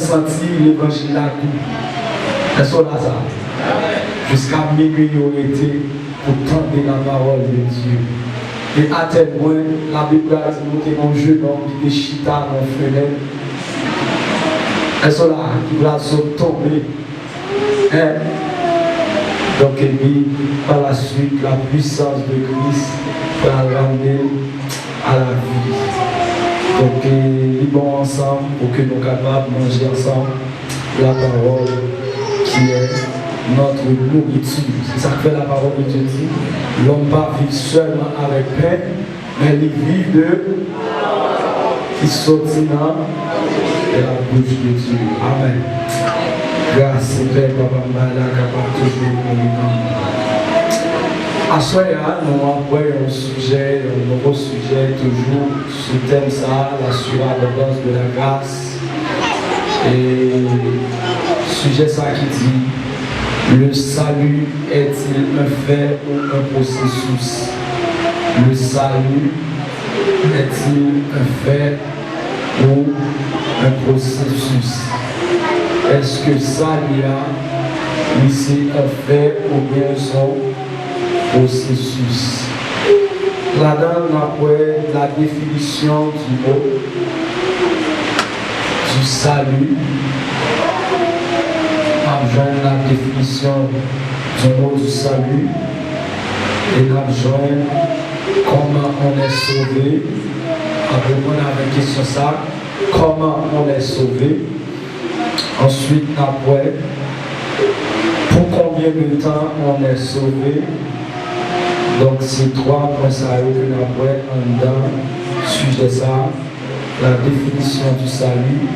senti l'évangile à tout. Est-ce qu'on a ça? Jusqu'à minuit, on était pour tendre la parole de Dieu. Et à tel point, la Bible a dit que mon jeune homme qui était chita dans la fenêtre. Est-ce qu'on a qui va se tomber? Donc, et puis, par la suite, la puissance de Christ va ramener à la vie. Donc, ils vont ensemble pour que nous soyons capables de manger ensemble la parole qui est notre nourriture. C'est ça que fait la parole de Dieu dit. L'homme pas vit seulement avec pain, mais il vit de qui sortit de la bouche de Dieu. Amen. Grâce et paix, Papa Mala, capable toujours de nous. À ce moment-là, nous avons un sujet, un nouveau sujet, toujours sous thème ça, la surabondance de la grâce. Et sujet ça qui dit, le salut est-il un fait ou un processus? Le salut est-il un fait ou un processus? Est-ce que ça y a ici un fait ou bien son processus? Là-dedans, on a la définition du mot du salut. On a la définition du mot du salut et on a comment on est sauvé. Après, on a une question ça. Comment on est sauvé? Ensuite, après, pour combien de temps on est sauvé? Donc, c'est trois points ça que nous avons en dedans, sujet ça, la définition du salut,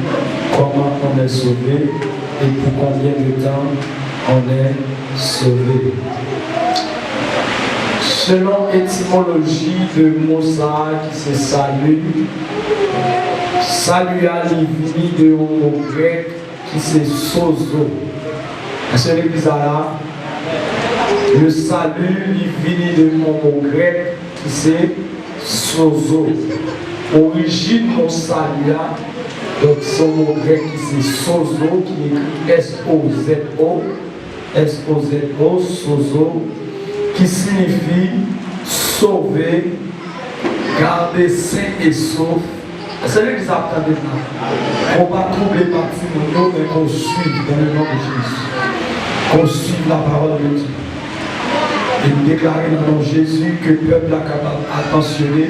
comment on est sauvé et pour combien de temps on est sauvé. Selon l'étymologie de Moussa qui c'est salut, salut a venu de mot grec qui c'est sozo. Est-ce que l'église là? Le salut vient de mot grec qui c'est sozo. Origine mon salut là, donc son mot grec qui c'est sozo, qui écrit S-O-Z-O, S-O-Z-O, sozo, qui signifie sauver, garder sain et sauf. C'est lui qui s'attend maintenant. On va troubler partie de nous, mais qu'on suive dans le nom de Jésus. Qu'on suive la parole de Dieu. Et nous déclarer dans le nom de Jésus que le peuple est capable d'attentionner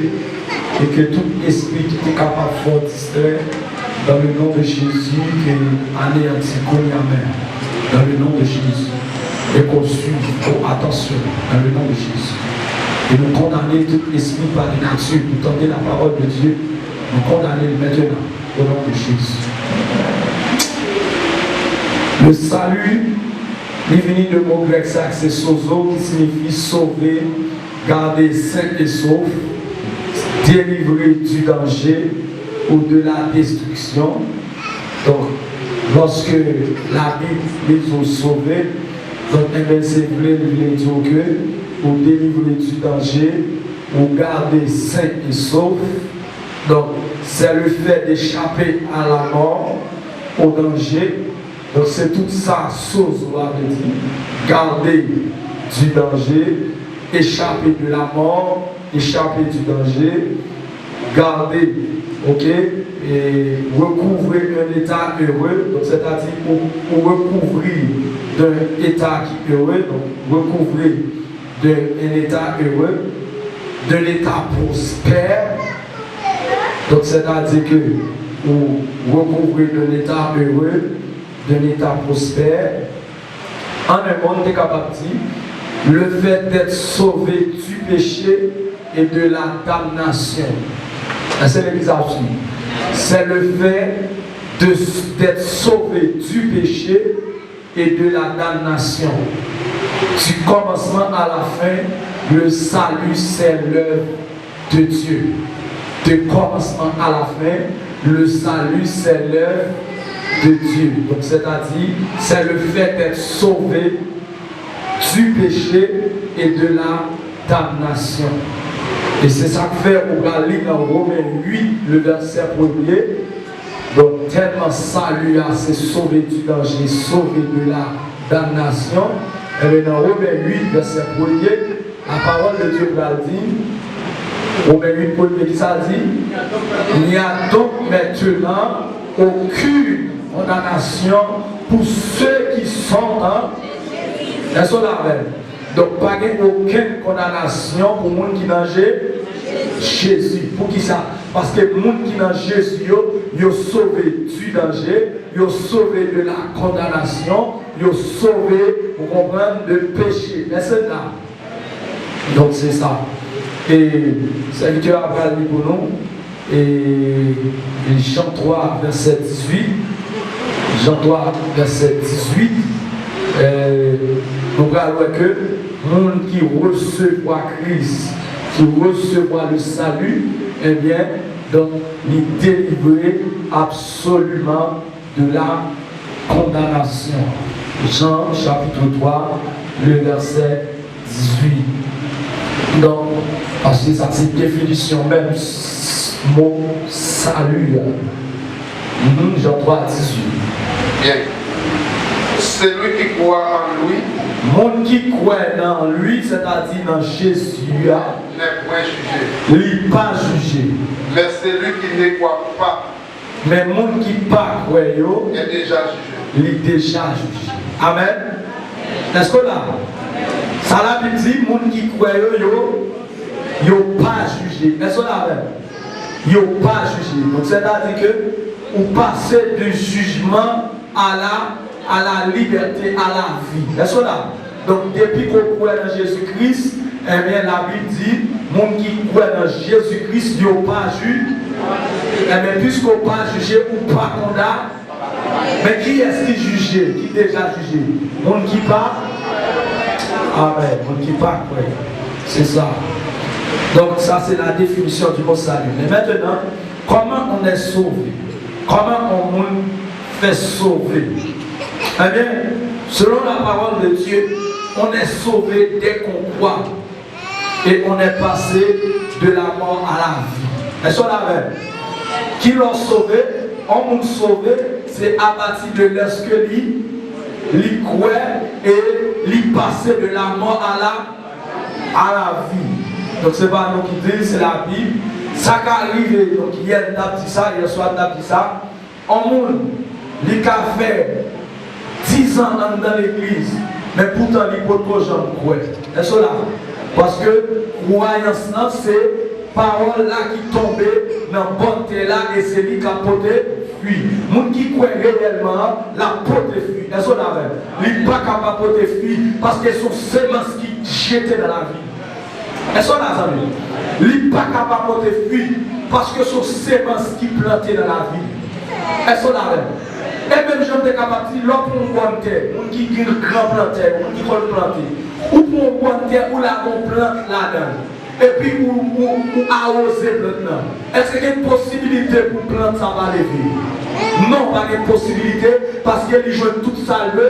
et que tout esprit qui est capable de faire distraire dans le nom de Jésus, que anéantit qu'on y amène. Dans le nom de Jésus. Et qu'on suive, qu'on attentionne dans le nom de Jésus. Et nous condamner tout esprit par la nature, nous tendre la parole de Dieu. Nous condamnons maintenant au nom de Jésus. Le salut, il vient de mot grec, c'est sozo, qui signifie sauver, garder sain et sauf, délivrer du danger ou de la destruction. Donc, lorsque la Bible les a sauvés, donc c'est vrai, il dire que pour délivrer du danger, ou garder sain et sauf. Donc, c'est le fait d'échapper à la mort, au danger. Donc, c'est tout ça, chose, on va dire. Garder du danger, échapper de la mort, échapper du danger, garder, ok, et recouvrir un état heureux. Donc, c'est-à-dire pour recouvrir d'un état qui est heureux, donc recouvrir d'un état heureux, de l'état prospère. Donc, c'est-à-dire que vous recouvrez d'un état heureux, d'un état prospère. En un monde, tu es capable de dire le fait d'être sauvé du péché et de la damnation. C'est l'église absolue. C'est le fait d'être sauvé du péché et de la damnation. Du commencement à la fin, le salut, c'est l'œuvre de Dieu. De commencement à la fin, le salut, c'est l'œuvre de Dieu. Donc, c'est-à-dire, c'est le fait d'être sauvé du péché et de la damnation. Et c'est ça que fait au Galilée dans Romains 8, le verset 1er. Donc, Donc, tellement salut, c'est sauver du danger, sauver de la damnation. Et bien, dans Romains 8, verset 1er, la parole de Dieu va dire, Romains 8, 1er, qui ça dit? Il n'y a donc maintenant aucune condamnation pour ceux qui sont dans la même. Donc, pas aucune condamnation pour les gens qui sont dans Jésus. Pour qui ça? Parce que les gens qui sont dans Jésus, ils sont sauvés du danger, ils sont sauvés de la condamnation, ils sont sauvés, vous comprenez, de péché. Mais c'est là. Donc, c'est ça. Et c'est que Dieu a parlé pour nous. Et Jean 3, verset 18. Jean 3, verset 18. Nous voyons que les gens qui reçoivent Christ, qui reçoivent le salut, eh bien, donc, ils délivrent absolument de la condamnation. Jean chapitre 3, le verset 18. Donc, parce que ça c'est une définition même, mot salut. Jean 3, 18. Bien. Celui qui croit en lui, monde qui croit dans lui, c'est-à-dire dans Jésus, n'est point jugé. il n'est pas jugé. Mais celui qui ne croit pas Mais monde qui ne pas croit, est déjà jugé. il est déjà jugé. Amen. Est-ce que là, ça la Bible dit, monde qui croit, il n'est pas jugé. Est-ce que là, il n'est pas jugé. Donc c'est-à-dire que vous passez du jugement à la liberté, à la vie. Est-ce que là? Donc depuis qu'on croit dans Jésus-Christ, eh bien la Bible dit, monde qui croit dans Jésus-Christ, il n'est pas jugé. Eh bien puisqu'on pas jugé ou pas condamné, mais qui est-ce qui jugé? Qui déjà jugé? Monde qui pas? Amen. Monde qui pas, oui. C'est ça. Donc ça c'est la définition du mot salut. Mais maintenant, comment on est sauvé? Comment on fait sauver? Eh bien, selon la parole de Dieu, on est sauvé dès qu'on croit. Et on est passé de la mort à la vie. Est-ce qu'on l'avait? Qui l'ont sauvé? On nous sauvé, c'est à partir de lorsque il croit et il passé de la mort à la vie. Donc c'est pas nous qui disons, c'est la Bible. Ça qui arrive, donc hier on a dit ça, hier soir on a dit ça. On monde, il a fait 10 ans dans l'église, mais pourtant il ne peut pas jamais croire. Est-ce que là? Parce que croyance, c'est parole là qui tombait dans la bonté là et c'est lui qui a porté fruit. Les gens qui croient réellement, la porte fruit. Est-ce que là? Il n'est pas capable de porter fruit parce que son sémence qui jetait dans la vie. Est-ce que là? Il n'est pas capable de porter fruit parce que son sémence qui plantait dans la vie. Est-ce que là? Et même j'en suis capable de dire, l'homme pour une bonne terre, qui est grand planter, qui peut planter, ou pour une bonne terre, où la plante là-dedans, et puis ou arroser maintenant. Est-ce qu'il y a une possibilité pour plante ça va lever? Non, pas de possibilité, parce qu'il joue toute ça le.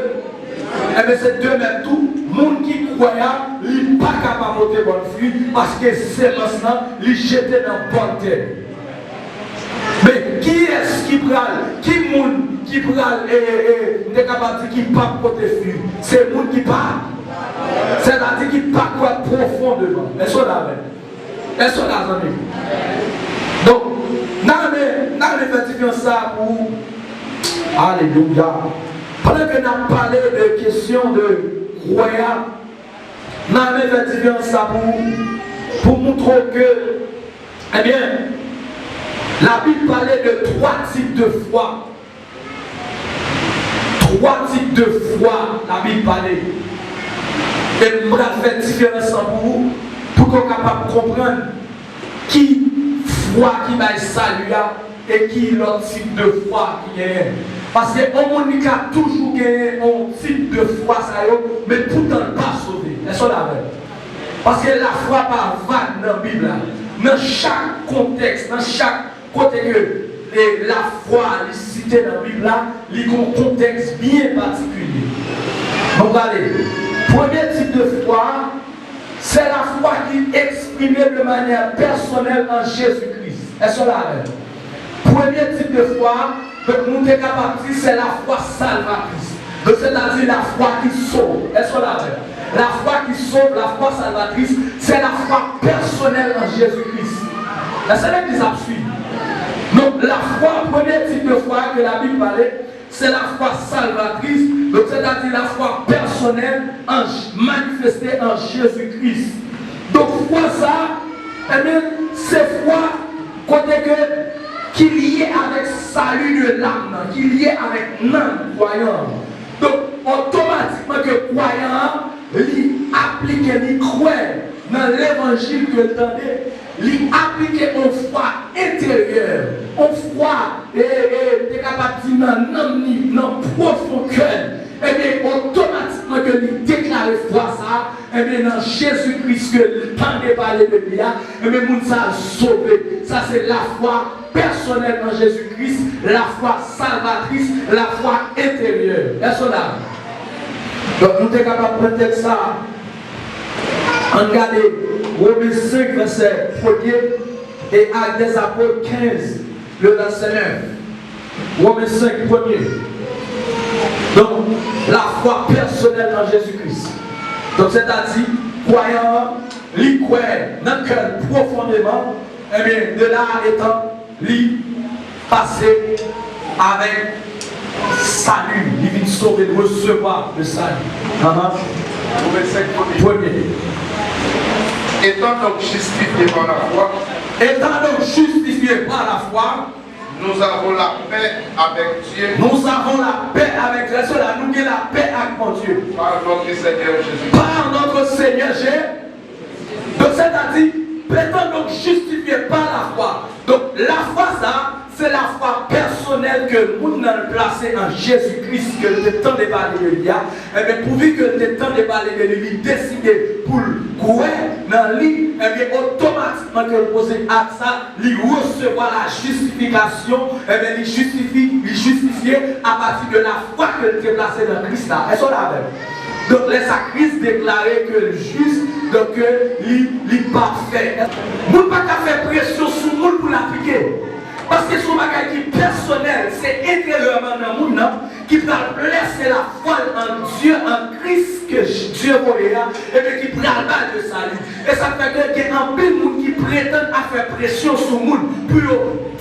Et bien c'est deux même tout, les gens qui croient, ils ne sont pas capables de porter bonne fruit, parce que c'est maintenant, ils jettent dans bonne terre. Mais qui est-ce qui prend? Qui moun qui prend et n'est capable de dire qui pas porter fruit? C'est moun qui part. C'est-à-dire qui pas quoi profondément. Est-ce qu'on a même? Est-ce qu'on a même? Donc, nous faisons ça pour. Alléluia. Pendant que nous avons parlé de questions de croyants, nous faisons ça pour montrer que, eh bien, la Bible parlait de 3 types de foi. 3 types de foi, la Bible parlait. Et nous avons fait différence pour vous, pour qu'on soit capable de comprendre qui foi qui va saluer et qui est l'autre type de foi qui est. Parce qu'on a toujours gagné un type de foi, mais pourtant pas sauvé. Est-ce qu'on l'a fait? Parce que la foi pas vague dans la Bible. Dans chaque contexte, dans chaque côté que la foi est citée dans la Bible, il y a un contexte bien particulier. Donc allez, premier type de foi, c'est la foi qui est exprimée de manière personnelle en Jésus-Christ. Est-ce que là? Premier type de foi, Donc, nous sommes capables de dire c'est la foi salvatrice. Donc, c'est-à-dire la foi qui sauve. Est-ce qu'on l'a fait? La foi qui sauve, la foi salvatrice, c'est la foi personnelle en Jésus-Christ. La seule qui s'appuie. Donc, la foi, premier type de foi que la Bible parlait, c'est la foi salvatrice. Donc, c'est-à-dire la foi personnelle manifestée en Jésus-Christ. Donc, foi ça, eh bien, c'est foi côté que qui est lié avec salut de l'âme, qui est lié avec non-croyant. Donc, automatiquement que croyant, il applique, il croit dans l'évangile que vous entendez, il applique une foi intérieure, une foi et capable de dire dans le profond cœur. Et bien, automatiquement que il déclare foi ça, et bien, dans Jésus-Christ, que le temps de parler de lui, et bien, nous sommes sauvés. Ça, c'est la foi personnelle en Jésus-Christ, la foi salvatrice, la foi intérieure. Est-ce que là? Donc, nous sommes capables de prendre ça. Regardez, Romains 5, verset 1er, et Actes des Apôtres 15, le verset 9. Romains 5, 1er. Donc, la foi personnelle en Jésus-Christ. Donc, c'est-à-dire, croyant, lui croit dans le cœur profondément, et bien, de là étant, lui passer avec salut, il vient sauver, recevoir le salut. Romains 5, Premier. Étant donc justifiés par la foi, Étant donc justifiés par la foi, nous avons la paix avec Dieu. nous avons la paix avec Dieu. Cela nous dit la paix avec mon Dieu. Par notre Seigneur Jésus. Par notre Seigneur Jésus. Donc c'est-à-dire, étant donc justifiés par la foi. Donc la foi, ça, c'est la foi personnelle que nous avons placée en Jésus-Christ, que le temps de parler de lui. Et bien, pourvu que le temps de parler de lui, décidé pour croire dans lui, et bien, automatiquement que le poser à ça, il recevoir la justification, et bien, il justifier à partir de la foi que le est placé dans Christ. Est-ce qu'on l'a fait? Donc, les sacrifices déclarés que le juste, donc, il est parfait. Nous ne pouvons pas faire pression sur le monde pour l'appliquer. Parce que son bagage qui est personnel, c'est intérieurement dans le monde qui va blesser la foi en Dieu, en Christ que Dieu voyait, et bien qui prend le bal de salut. Et ça fait qu'il y a un peu de monde qui prétend à faire pression sur le monde pour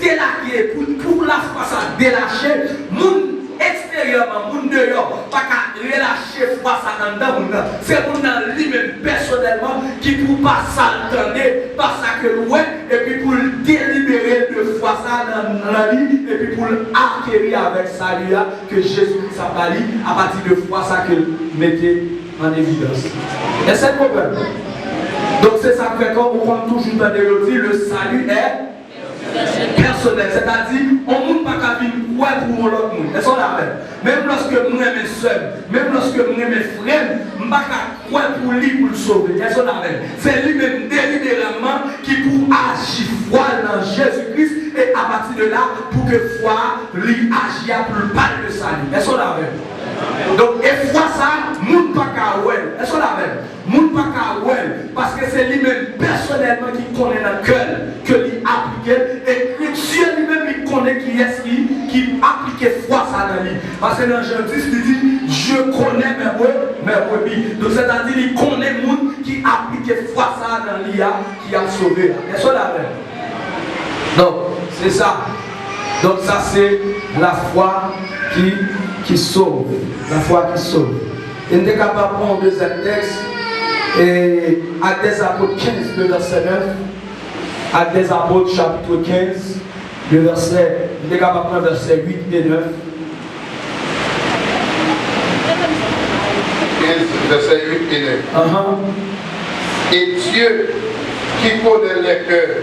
délaguer, pour la foi ça délâcher. Monde extérieurement, monde dehors, pas qu'à relâcher foi ça dans le monde. C'est monde dans lui-même personnellement qui ne peut pas s'entendre par ça que ouais, et puis pour le délibérer de foi ça dans la vie, et puis pour l'acquérir avec salut que Jésus-Christ a parlé à partir de foi ça que mettez en évidence. Et c'est le problème. Donc c'est ça que fait qu'on prend toujours dans des dire le salut est personnel, c'est-à-dire on ne peut pas venir croire pour l'autre monde. Est-ce qu'on l'a fait? Même lorsque nous sommes seuls, même lorsque nous sommes frères, on ne peut pas croire pour lui pour le sauver. Est-ce qu'on l'a fait? C'est lui-même délibérément qui pour agir foi dans Jésus-Christ et à partir de là, pour que foi lui agisse pour le pas de salut. Est-ce qu'on l'a fait? Donc, et foi ça, moun pas qu'à ouel. Est-ce qu'on l'a fait? Moun pas qu'à ouel. Parce que c'est lui-même personnellement qui connaît dans le cœur, que lui applique. Et Dieu lui-même il connaît qui est qui applique foi ça dans lui. Parce que dans Jean 10, il dit, je connais mes brebis. Donc, c'est-à-dire, il connaît moun qui applique foi ça dans lui, qui a sauvé. Est-ce qu'on l'a fait? Donc, c'est ça. Donc, ça, c'est la foi qui sauve. La foi qui sauve. Il est capable de prendre deuxième texte. Et Actes des Apôtres 15, le verset 9. Actes des Apôtres, chapitre 15, le verset. Il est capable de prendre verset 8 et 9. 15, verset 8 et 9. Et Dieu, qui connaît les cœurs,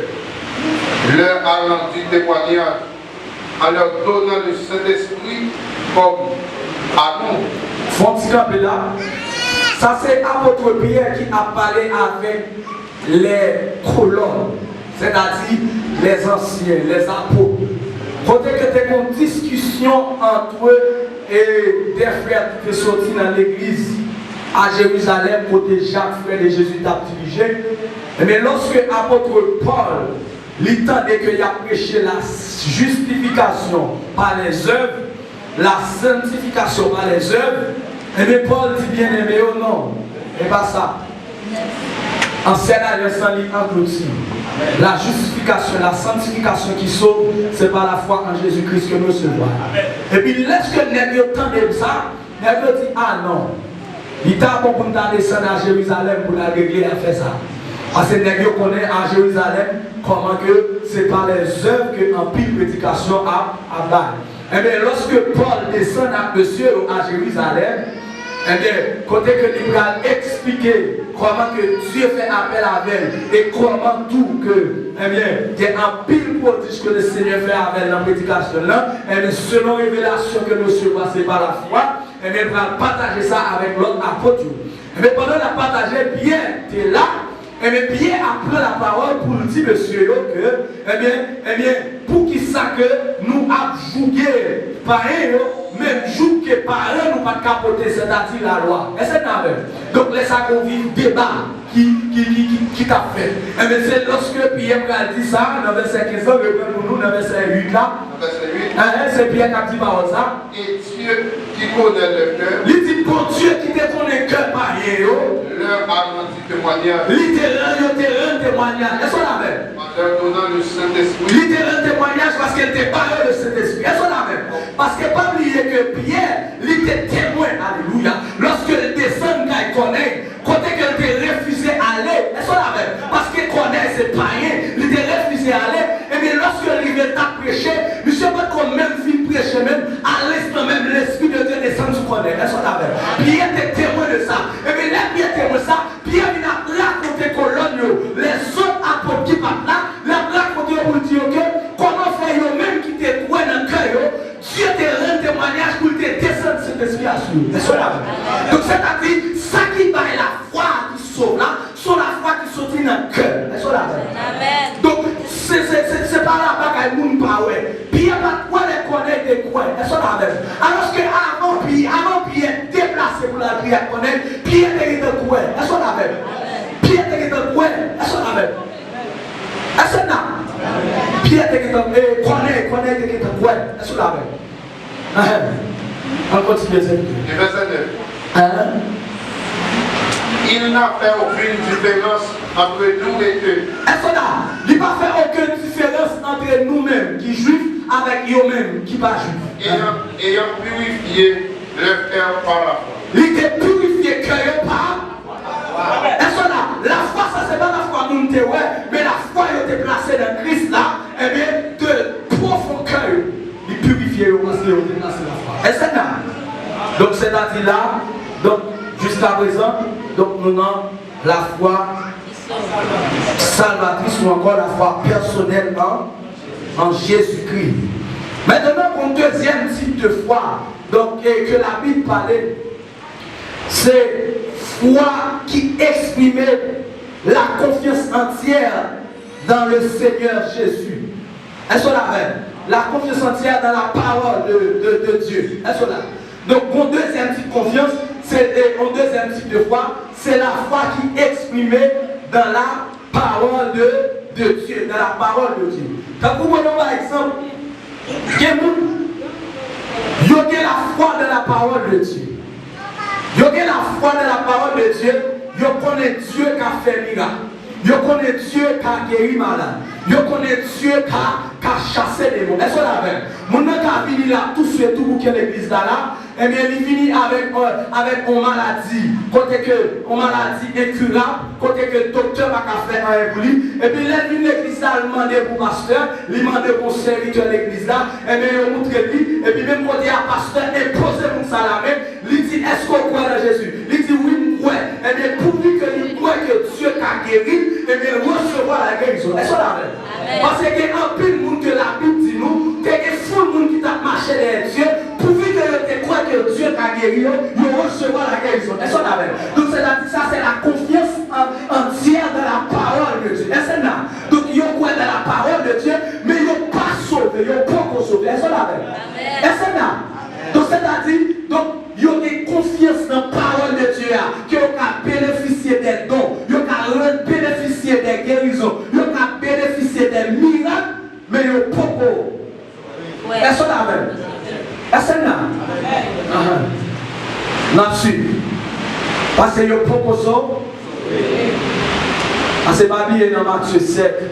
leur a rendu témoignage en leur donnant le Saint-Esprit comme à nous. Fonticapé là, ça c'est l'apôtre Pierre qui a parlé avec les colonnes, c'est-à-dire les anciens, les apôtres. Côté que tu as une discussion entre eux et des frères qui sont sortis dans l'église à Jérusalem, côté Jacques, frère de Jésus, t'a dirigé. Mais lorsque l'apôtre Paul L'étendait qu'il a prêché la justification par les œuvres, la sanctification par les œuvres. Et bien Paul dit bien aimé, oh non, et pas ça. Ancienne alliance en lit engloutie. La justification, la sanctification qui sauve, c'est par la foi en Jésus-Christ que nous recevons. Et puis lorsque nous entendons ça, nous dit ah non, il est bon pour nous descendre à Jérusalem pour la régler et faire ça. Parce que nous connaissons à Jérusalem comment que c'est par les œuvres que en pile prédication à bas. Et bien lorsque Paul descend à monsieur à Jérusalem, eh bien, côté que l'Ibrahim a expliqué comment que Dieu fait appel à elle et comment tout que, eh bien, il y a un pile prodige que le Seigneur fait avec la prédication là, et bien, selon révélation que nous recevons, c'est par la foi, et bien, il va partager ça avec l'autre apôtre. Et bien, pendant la partager, Pierre était là, et bien, Pierre a pris la parole pour dire, monsieur, que, eh bien, pour qu'il sache que nous avons joué par eux, même jour que par eux, nous pas capoter, c'est-à-dire la loi. Et c'est la même. Donc, les qu'on vit débat qui t'a fait. Et bien, c'est lorsque Pierre a dit ça, dans le verset 15, pour nous, dans le verset 8 là. C'est Pierre qui a dit par ça. Et Dieu qui connaît le cœur. Il dit pour Dieu qui te connaît le cœur par eux. Leur a rendu témoignage. Littéralement, témoignage. Est-ce qu'on a même? En leur donnant le Saint-Esprit. Littéralement témoignage parce qu'elle était pas le Saint-Esprit. Est-ce qu'on a même? Parce que pas oublier que Pierre, il était témoin, alléluia. Lorsque le descend, il connaît, côté qu'elle était refusé aller. Est-ce qu'on a même? Parce qu'il connaît, c'est païen, il était refusé aller. Et bien lorsque il a prêché, il ne sait pas qu'on même fin prêcher même, à l'instant même, l'Esprit de Dieu descend, tu connais. Est-ce qu'on a même? Pierre était témoin de ça. Et bien là, Pierre témoin de ça, Pierre il a raconté colonne, les autres apôtres qui partent là, il a raconté pour dire que comment faire eux-mêmes qui te croient dans le cœur, Dieu te rend témoignage pour te descendre cet esprit à suivre. Est-ce qu'on a même? Donc c'est-à-dire, ça qui va la foi qui sauve là, c'est la foi qui sortit dans le cœur. Est-ce qu'on a même? Donc c'est pas la bagaille moun pa ouais. Pierre pas quoi les connaître des quoi. Est-ce qu'on a même? Alors que avant Pierre déplacé pour la prière connaître, Pierre était de quoi? Est-ce qu'on a même? Pierre était de quoi? Est-ce qu'on a même? Est-ce qu'on a? Pierre était de connaître de quoi? Est-ce qu'on a même? On continue ça. Le verset 9. Il n'a fait aucune différence entre nous et eux. Est-ce qu'on a? Il n'a fait aucune différence entre nous-mêmes qui juifs avec eux-mêmes qui pas juifs. Ayant purifié leur cœur par la foi. Il était purifié cœur par. Est-ce qu'on a? La foi, ça c'est pas la foi nous mais la foi qui était placée dans Christ là, eh bien, de profond cœur, il purifiait parce qu'il était placé la foi. Est-ce qu'on a? Donc c'est-à-dire là, donc jusqu'à présent, donc nous avons la foi salvatrice ou encore la foi personnelle en Jésus-Christ. Maintenant, mon deuxième type de foi, donc que la Bible parlait, c'est foi qui exprimait la confiance entière dans le Seigneur Jésus. Est-ce qu'on a fait? La confiance entière dans la parole de Dieu. Est-ce qu'on a? Donc, mon deuxième type de confiance, mon deuxième type de foi, c'est la foi qui exprimait dans la parole de Dieu. Dans la parole de Dieu. Quand vous prenez par exemple, il y a la foi dans la parole de Dieu. Il y a la foi dans la parole de Dieu. Il connaît Dieu qui a fait miracle. Il connaît Dieu qui a guéri malade. Il connaît Dieu qui a chassé les mots. Est-ce qu'on a fait? Mon nom qui a venu là, tout ce tout pour l'église là, eh bien, il finit avec une maladie. Côté que une maladie incurable, côté que le docteur n'a qu'à faire un pour lui. Et puis, là, il vient l'église là, il demande pour pasteur, il demande pour serviteur de l'église là, et bien, il montre lui. Et puis, même côté à pasteur, il pose pour ça la main, il dit, est-ce qu'on croit dans Jésus? Il dit, oui, je crois. Et bien, pourvu que il croit que Dieu t'a guéri, et bien, il recevra la guérison. Est-ce qu'on a fait? Parce qu'il y a un peu de monde que la Bible dit nous, il y a fou de monde qui t'a marché derrière Dieu, pourvu que tu crois que Dieu t'a guéri, il recevra la guérison. Est-ce qu'on a fait? Donc ça c'est la confiance entière dans la parole de Dieu. Est-ce qu'on a? Donc il y a quoi dans la parole de Dieu, mais il n'y a pas sauvé, il n'y a pas sauvé. Est-ce qu'on a fait? Est-ce qu'on a? Donc c'est-à-dire, donc il y a des confiance dans la parole de Dieu, qui ont bénéficié des dons, qui ont bénéficié des guérisons, qui ont bénéficié des miracles. mais il y a poco. Est-ce que là même? Est-ce que là? Là-dessus. Parce que il y a poco so. C'est pas bien dans Matthieu 7,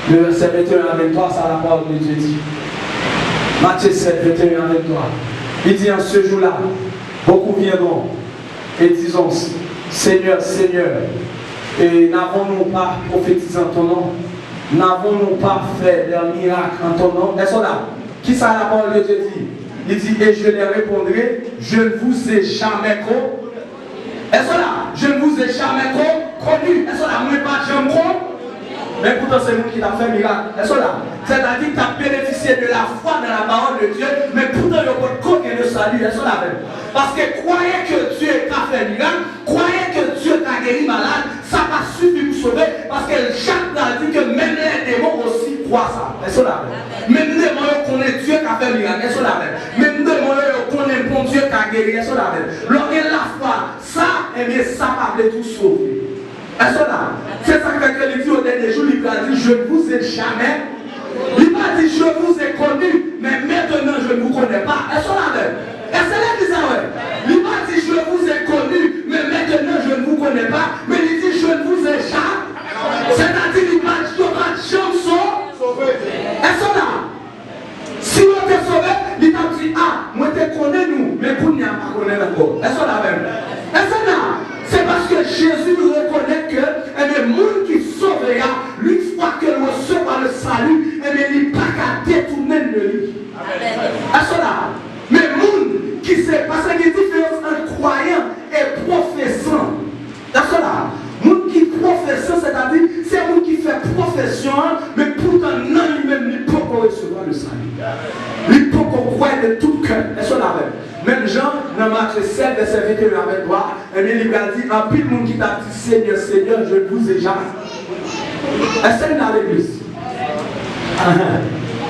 le verset 21 à 23, ça la parole de Dieu dit. Matthieu 7, 21 à 23. Il dit en ce jour-là, beaucoup viendront et disons, Seigneur, Seigneur, et n'avons-nous pas prophétisé en ton nom? N'avons-nous pas fait des miracles en ton nom? Est-ce là? Qui ça la parole de Dieu dit? Il dit, et je leur répondrai, je ne vous ai jamais connu. Est-ce là? Je ne vous ai jamais connu. Est-ce là? Moi, pas jamais connu. Mais pourtant, c'est nous qui t'a fait miracle. Est-ce là? C'est-à-dire que tu as bénéficié de la foi dans la parole de Dieu, mais pourtant, il n'y a pas de côté de salut. Est-ce là? Parce que croyez que Dieu t'a fait miracle, croyez que Dieu t'a guéri malade, ça t'a suffi pour sauver. Parce que Jacques a dit que même les démons aussi croient ça. Est-ce là? Même les démons connaissent Dieu qui a fait miracle. Est-ce là? Même les démons connaissent bon Dieu qui a guéri. Est-ce là? Lorsque la foi, ça, eh bien, ça va tout sauver. Est-ce là? C'est ça que dit au dernier jour, il a dit, je ne vous ai jamais. Il m'a dit, je vous ai connu, mais maintenant je ne vous connais pas. Est-ce là? Est-ce là qu'il dit ça? Il m'a dit, je vous ai connu, mais maintenant je ne vous connais pas. Mais il dit, je ne vous ai jamais. C'est-à-dire, il m'a dit, je ne sauvé. Est-ce là? Si on te sauvé, il t'a dit, ah, moi te connais nous, mais pour n'y a pas connaît encore. Est-ce là même? Est-ce là? C'est parce que Jésus reconnaît que le monde qui sauvera, une fois que le recevra le salut, il n'est pas qu'à détourner de lui. Est-ce là? Mais le monde qui sait, parce qu'il y a une différence entre croyant et professant. Est-ce là? Le monde qui professant, c'est-à-dire, c'est le monde qui fait profession, mais pourtant, non, lui-même, il ne peut pas recevoir le salut. Il peut pas croire de tout cœur. Est-ce là? Même Jean, dans Matthieu 7, verset 21 à 23, il a dit, en pile monde qui t'a dit, Seigneur, Seigneur, je ne vous ai jamais. Est-ce que dans l'église?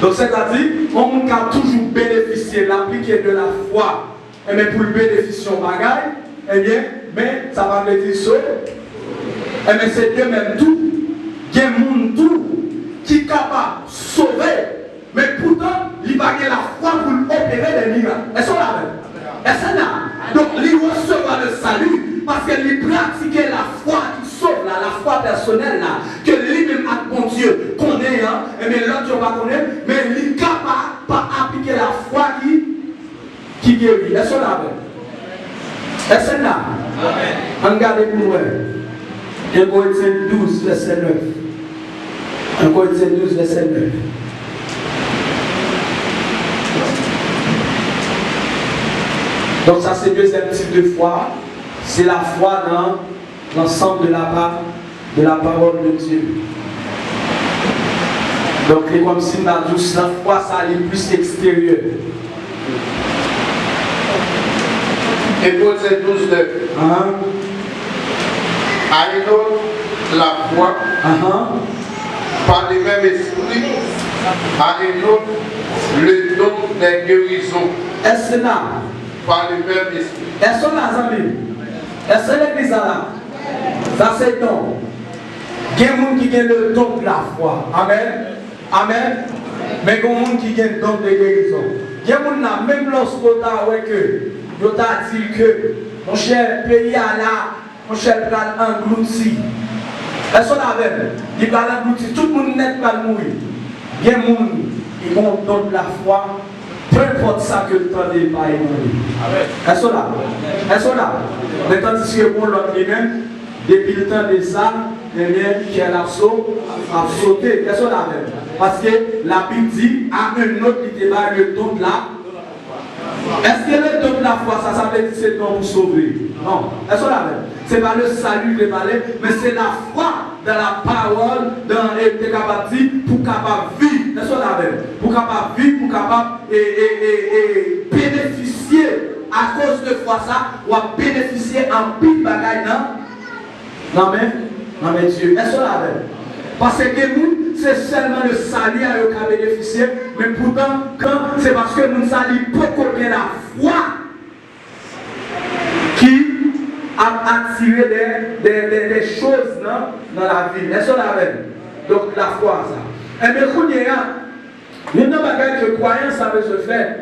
Donc c'est-à-dire, on a toujours bénéficié, l'appliquer de la foi, et bien pour le bénéficier en bagaille, eh bien, mais ça va me dire ça. Eh bien, c'est Dieu même tout, il y a un monde tout qui est capable de sauver, mais pourtant, il va avoir la foi pour opérer des miracles. Est-ce que là même? Est-ce là? Donc, il recevra le salut parce qu'il pratiquait la foi qui sauve, la foi personnelle, là, que lui-même a bon Dieu connaît, hein, et bien l'autre ne pas connaître, mais il est capable de appliquer la foi qui guérit. Est-ce là? Est-ce là? Regardez pour moi. 1 Corinthiens 12, verset 9. 1 Corinthiens 12, verset 9. Donc ça c'est le deuxième type de foi, c'est la foi dans l'ensemble de la parole de Dieu. Donc c'est comme si on a dit la foi ça allait plus extérieur. Hébreux 12, 9. À une autre, la foi, par le même esprit, à une autre, le don des guérisons. Est-ce là? Par le même esprit. Est-ce que là, amis? Est-ce que l'église là? Ça c'est don. Il y a des gens qui ont le don de la foi. Amen. Amen. Mais il y a des gens qui ont le don de guérison. Il y a des gens, même lorsqu'on a dit que mon cher pays là, mon cher plat englouti. Est-ce que là même? Il va l'engloutir. Tout le monde n'est pas mourir. Il y a des gens qui ont le don de la foi. Peu importe ça que le temps n'est pas évolué. Est-ce que là? Est-ce que là? Mais tandis que pour l'autre lui-même, depuis le temps de ça, qui est a sauté. Est-ce que là même? Parce que la Bible dit à un autre qui débat le don de la. Est-ce que le don de la foi, ça veut dire que c'est le don pour sauver? Non. Est-ce que là même? Ce n'est pas le salut de parler, mais c'est la foi dans la parole, dans les capables de dire, pour capable vivre. Est-ce que là même? Pour capable vivre, pour capable bénéficier à cause de foi ça, ou à bénéficier en pile bagaille, non? Non mais Dieu. Est-ce que là même? Parce que nous, c'est seulement le salut à eux qui a bénéficié, mais pourtant, c'est parce que nous saluons beaucoup bien la foi qui a attiré des choses dans la vie. Est-ce que la même? Donc la foi, ça. Et bien, Il y a des choses que croyance a besoin de faire.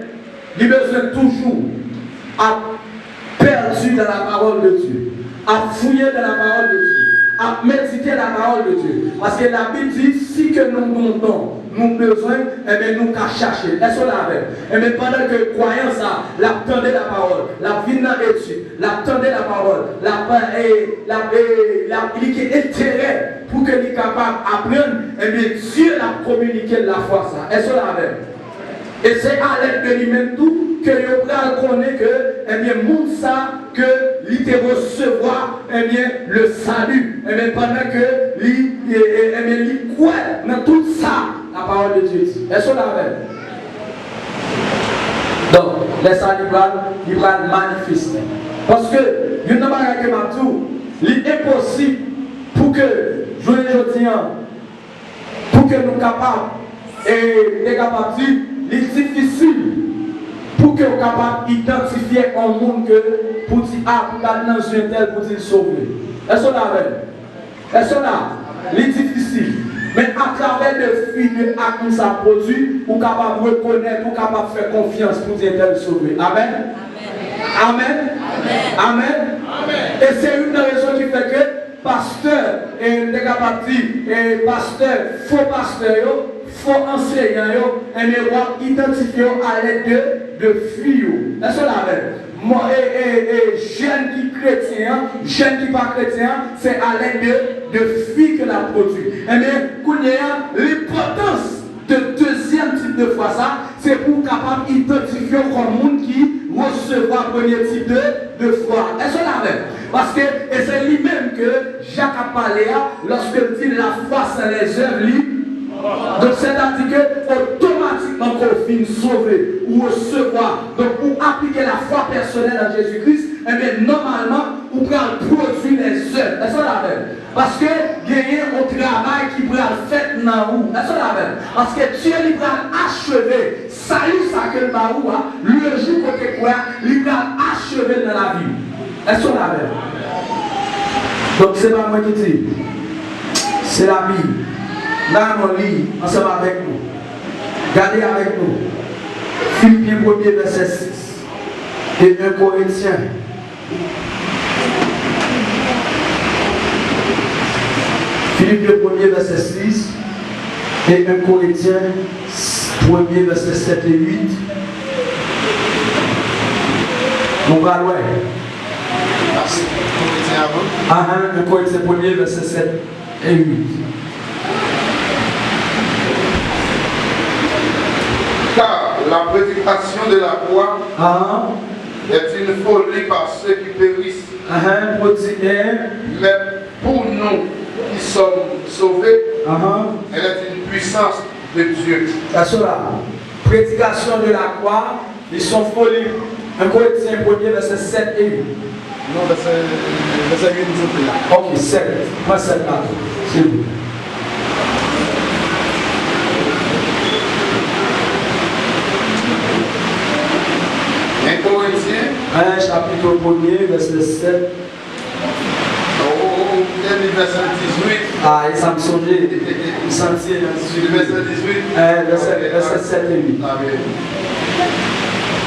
Il a besoin toujours à perdu dans la parole de Dieu, à fouiller dans la parole de Dieu, à méditer la parole de Dieu. Parce que la Bible dit, si que nous montons, nous besoin, eh bien nous qu'à chercher. Est-ce qu'on l'avait? Eh bien pendant que croyance a, l'attendait la parole, la vie dans l'étude, l'attendait la parole, il y a intérêt pour qu'il soit capable d'apprendre, eh bien Dieu l'a communiqué de la foi ça. Est-ce qu'on l'avait? Et c'est à l'aide de lui-même tout que nous connaît que, eh bien, monde ça, que il te recevoir, eh bien, le salut. Eh bien, pendant que il croit dans tout ça, la parole de Dieu dit. Est-ce qu'on l'avait? Donc, laisse-ça, il va manifester. Parce que, il n'y a pas que ma tour, il est impossible pour que, je le dis, pour que nous capables, et les capables de dire, il est difficile pour que vous soyez capable d'identifier un monde que pour dire ah, pour garder dans un tel pour dire sauver. Est-ce qu'on a? Est-ce qu'on a? C'est difficile. Mais à travers le film de actes que ça produit, vous êtes capable de reconnaître, vous êtes capable de faire confiance pour dire tel sauver. Amen. Amen. Amen. Et c'est une des raisons qui fait que pasteur et les capables de dire pasteur, faux pasteur, faux enseignants, et les rois identifiés à l'aide de filles. Est-ce que la même? Jeunes qui chrétiens, jeunes qui pas chrétiens, c'est à l'aide de filles que la produit. Et bien, l'importance de deuxième type de foi, ça, c'est pour capable d'identifier comme monde qui recevoir premier type de foi. Est-ce que la même? Parce que c'est lui-même que Jacques a parlé lorsque dit la foi c'est les œuvres. Donc c'est-à-dire que automatiquement qu'on finit sauver ou recevoir, donc pour appliquer la foi personnelle à Jésus-Christ, eh bien normalement, on peut produire les œuvres. Est-ce que la même? Parce que gagner un travail qui peut être fait dans vous. Est-ce que la même? Parce que Dieu lui va achever. Salut ça que le baou, le jour côté quoi, il va achever dans la vie. Est-ce que la même? Donc c'est pas moi qui dis. C'est la Bible. Là, on lit ensemble avec nous. Regardez avec nous. Philippiens 1er verset 6 et 1 Corinthiens. Philippiens 1er verset 6 et 1 Corinthiens 1er verset 7 et 8. On va loin. 1 Corinthiens 1er verset 7 et 8. Car la prédication de la croix est une folie par ceux qui périssent. Mais pour nous qui sommes sauvés, elle est une puissance de Dieu. C'est cela. Prédication de la croix, ils sont folies. 1 Corinthiens 1er verset 7 et 8. Non, verset 8 nous ok, 7. Pas 7 là. C'est vous. Chapitre 1er, verset 7. Verset 18. Ah, il s'en songeait. Il s'en tient. Verset 18. Verset 7 et 8.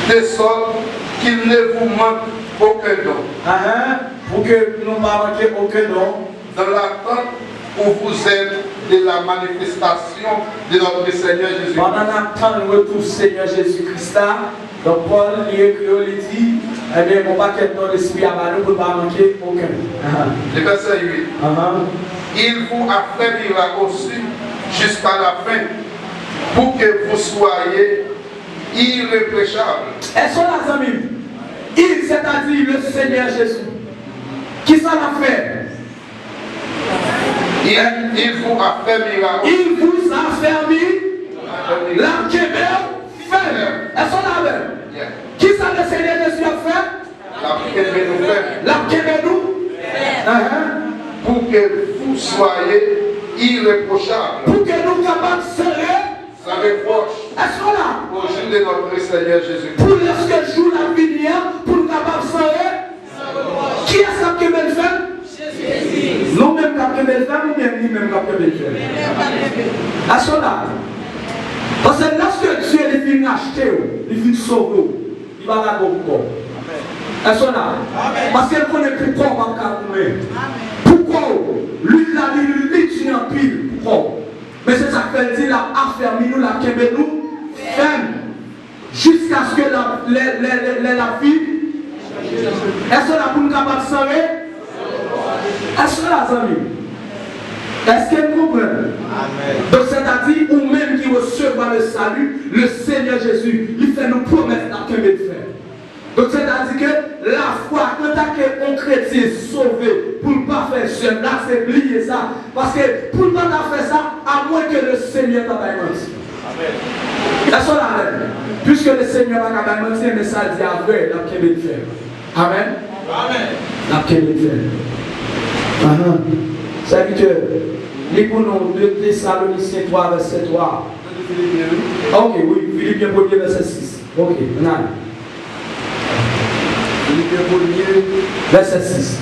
De sorte qu'il ne vous manque aucun don. Pour que nous ne manquions aucun don. Dans l'attente où vous êtes de la manifestation de notre Seigneur Jésus-Christ. Pendant l'attente du retour du Seigneur Jésus-Christ, donc Paul il dit, eh bien, mon paquet dans l'esprit à nous pour ne pas manquer aucun. Le verset 8. Il vous affaiblira aussi jusqu'à la fin pour que vous soyez irréprochables. Est-ce qu'on a amis? Il, c'est-à-dire le Seigneur Jésus. Qui ça l'a fait? Il vous affermira. Il vous affermit. La Québec ferme. Est-ce qu'on a même? Qui ça le Seigneur Jésus a fait? La Québec nous ferme. La Québec nous ferme. Pour que vous soyez irréprochables. Pour que nous capables de serrer. Ça reproche. Est-ce qu'on a? Au jour de notre Seigneur Jésus. Pour lorsque jour la vie pour nous capables de serrer. Qui est-ce qui a fait le faire? Nous-mêmes qui avons fait ou bien lui-même qui a fait le faire? Est-ce qu'on a? Parce que lorsque vient acheter, il vient sauver, il va la beaucoup. Est-ce qu'on a? Parce qu'elle connaît pourquoi on va calmer. Pourquoi? Lui, la lui tue en pile. Pourquoi? Mais c'est ça qu'elle dit, la affermi nous, la kebe nous, ferme. Jusqu'à ce que la vie. Est-ce qu'on a pour nous capable de sauver? Est-ce qu'on a, amis? Est-ce qu'elle comprend? Donc c'est-à-dire, ou même qui recevra le salut, le Seigneur Jésus, il fait nous promettre la kebe de faire. Donc c'est-à-dire que la foi, quand un chrétien sauvé pour ne pas faire seul, là c'est oublier ça. Parce que pour ne pas faire ça, à moins que le Seigneur t'a menti. Est-ce qu'on a même? Puisque le Seigneur t'a menti, mais ça dit à vrai, la kebe de faire. Amen. Amen. La kebe de faire. C'est-à-dire que, les pour nous, 2 Thessaloniciens 3, verset 3. Ok, oui, Philippiens 1, verset 6. Ok, on a. Philippiens 1, verset 6.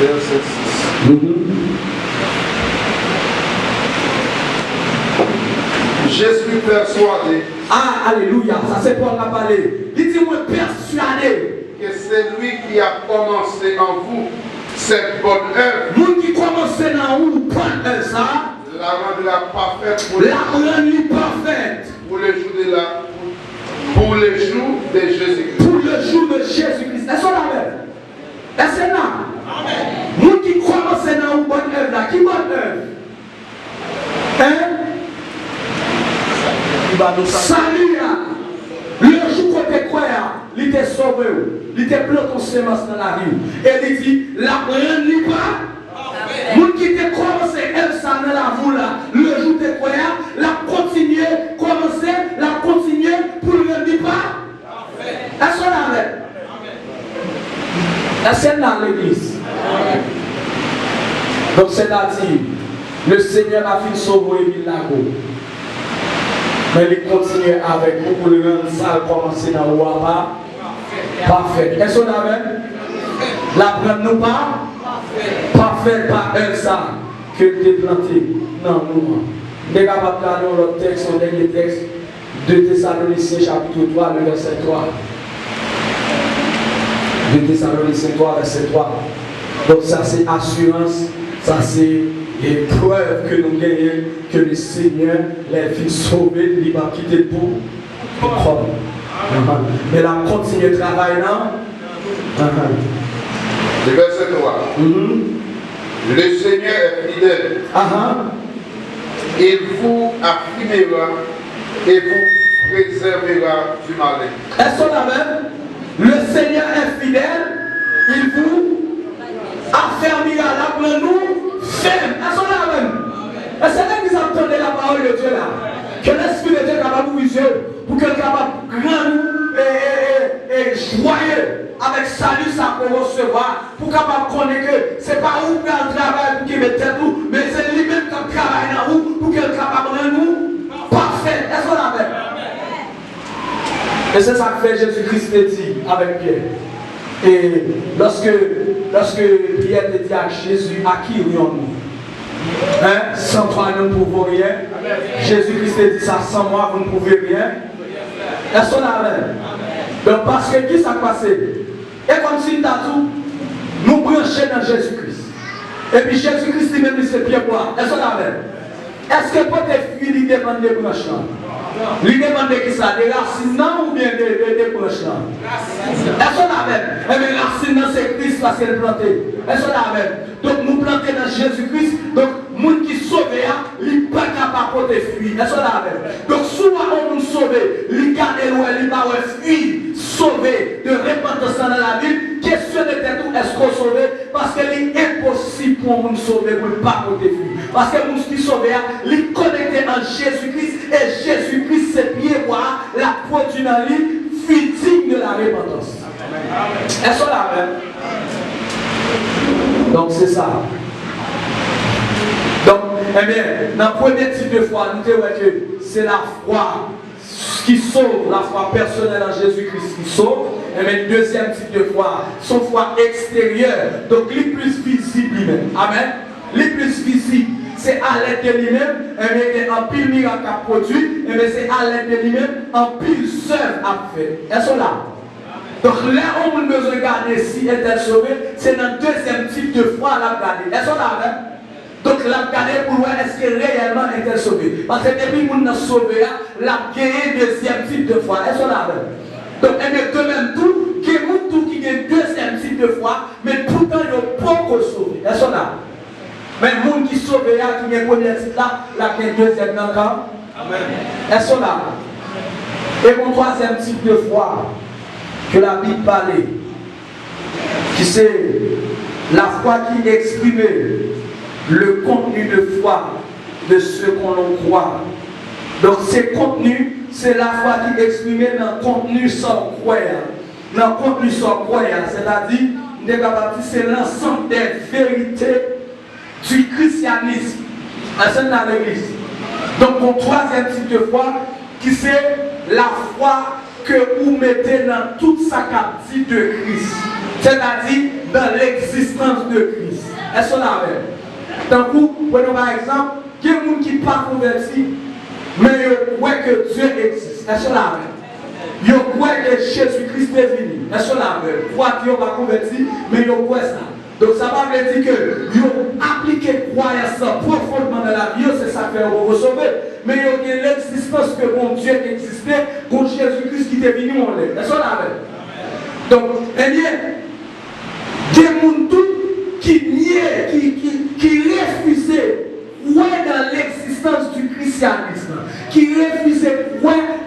Verset 6. Je suis persuadé. Ah, alléluia, ça c'est Paul qui a parlé. Il dit, moi persuadé que c'est lui qui a commencé en vous cette bonne œuvre. Moun qui commence dans vous, bonne œuvre, ça. La rendra parfaite pour les jours de Jésus-Christ. Pour le jour de Jésus-Christ. Est-ce qu'on a même? Est-ce qu'on a? Moun qui commence dans vous, bonne œuvre, là. Qui bonne œuvre? Hein? Salut, là. Le jour qu'on te croit, il t'est sauvé, il t'est planté ton semence dans la vie. Et il dit, la rien n'est pas. Moun qui te commencé ça dans la voie là, le jour de croix, la continuer, commencer, la continuer pour le dire pas. Est-ce qu'on a avec? Est-ce qu'on a l'église? Donc c'est-à-dire, le Seigneur a fait sauver et il l'a go. Mais il continue avec vous pour le rendre ça, commencer dans le roi pas. Parfait. Est-ce qu'on a avec? La prendre nous pas? Parfait, pas un ça que tu planté dans nous. Nous sommes capables de regarder l'autre texte, le dernier texte, 2 Thessaloniciens chapitre 3, le verset 3. 2 Thessaloniciens 3, verset 3. Donc ça c'est assurance, ça c'est preuve que nous gagnons, que le Seigneur les fit sauver, il va quitter pour prendre. Mais là on continue de travailler là. Le verset 3. Le Seigneur est fidèle. Il vous affirmera et vous préservera du malin. Est-ce qu'on a même? Le Seigneur est fidèle, il vous affermira là pour nous ferme. Est-ce qu'on a même? Est-ce que vous entendez la parole de Dieu là? Que l'Esprit de Dieu est capable de vous viser pour que le capable grand et joyeux avec salut ça pour recevoir, pour capable connaître que c'est pas où qui a un travail pour qu'il mette tout, mais c'est lui-même qui travaille dans vous pour qu'il soit capable de nous parfait. Est-ce qu'on a fait? Et c'est ça que fait Jésus-Christ dit avec Pierre. Et lorsque Pierre dit à Jésus, à qui rions-nous? Hein? Sans toi nous ne pouvons rien. Jésus-Christ dit ça, sans moi vous ne pouvez rien. Est-ce qu'on a fait? Donc parce que qui s'est passé? Et comme si nous branchons dans Jésus-Christ. Et puis Jésus-Christ lui-même c'est pied bois. Est-ce qu'on a fait? Est-ce que pour tes filles, il demande des branches? Il demande qui ça? Des racines ou bien des branches? Est-ce qu'on a fait? Eh bien, racines c'est Christ parce qu'elle est plantée. Est-ce qu'on a fait? Donc nous plantons dans Jésus-Christ. Donc, les gens qui sont sauvés, ils ne sont pas capables de fuir. Est-ce qu'on a fait? Donc, souvent, on nous sauve, ils gardent loin, ils ne peuvent pas fuir, sauver de repentance dans la vie. Question de tout, est-ce qu'on sauve? Parce qu'il est impossible pour nous sauver, pour ne pas fuir. Parce que nous qui sont sauvés, ils connectés en Jésus-Christ, et Jésus-Christ, c'est bien voir la produit dans lui, fille digne de la repentance. Est-ce qu'on a fait? Donc, c'est ça. Donc, eh bien, dans le premier type de foi, nous disons que c'est la foi qui sauve, la foi personnelle en Jésus-Christ qui sauve. Et bien, le deuxième type de foi, son foi extérieure, donc les plus visibles. Amen. Les plus visibles. c'est à l'aide de lui-même, il y a un pile miracle à produit, et c'est à l'aide de lui-même, un pile seul à faire. Est-ce là? Donc là, on a besoin de garder si est-elle sauvée, c'est dans le deuxième type de foi à la garder. Est-ce là? Hein? Donc la garder pour voir est-ce que réellement est-elle sauvée. Parce que depuis qu'on a sauvé, la gagné deuxième type de foi. Est-ce là? Donc elle est de même tout, qui est tout qui est deuxième type de foi, mais pourtant il n'y a pas encore sauvé. Est-ce là? Mais le monde qui sauve, qui est premier type là, la deuxième dans le cas. Est-ce là? Et mon troisième type de foi, que la Bible parlait, qui c'est la foi qui exprimait le contenu de foi de ce qu'on croit. Donc ce contenu, c'est la foi qui exprimait dans le contenu sans croire. Dans le contenu sans croire, c'est-à-dire, c'est l'ensemble des vérités du christianisme à dans l'église. Donc mon troisième type de foi, qui c'est la foi que vous mettez dans toute sa captive de Christ, c'est-à-dire dans l'existence de Christ. Est-ce qu'on a même? Donc, prenons par exemple, il y a des gens qui ne sont pas convertis, mais ils croient que Dieu existe. Est-ce qu'on a même? Ils croient que Jésus-Christ est venu. Est-ce qu'on a même? Ils croient qu'ils ne sont pas convertis, mais ils croient ça. Donc, ça va dire que ils ont appliqué croyance profondément dans la vie, c'est ça que vous recevez. Mais il y a l'existence que mon Dieu existait, pour Jésus-Christ qui est venu en l'air. Est-ce qu'on a même? Donc, eh bien, des gens qui niaient, qui refusaient dans l'existence du christianisme, qui refusaient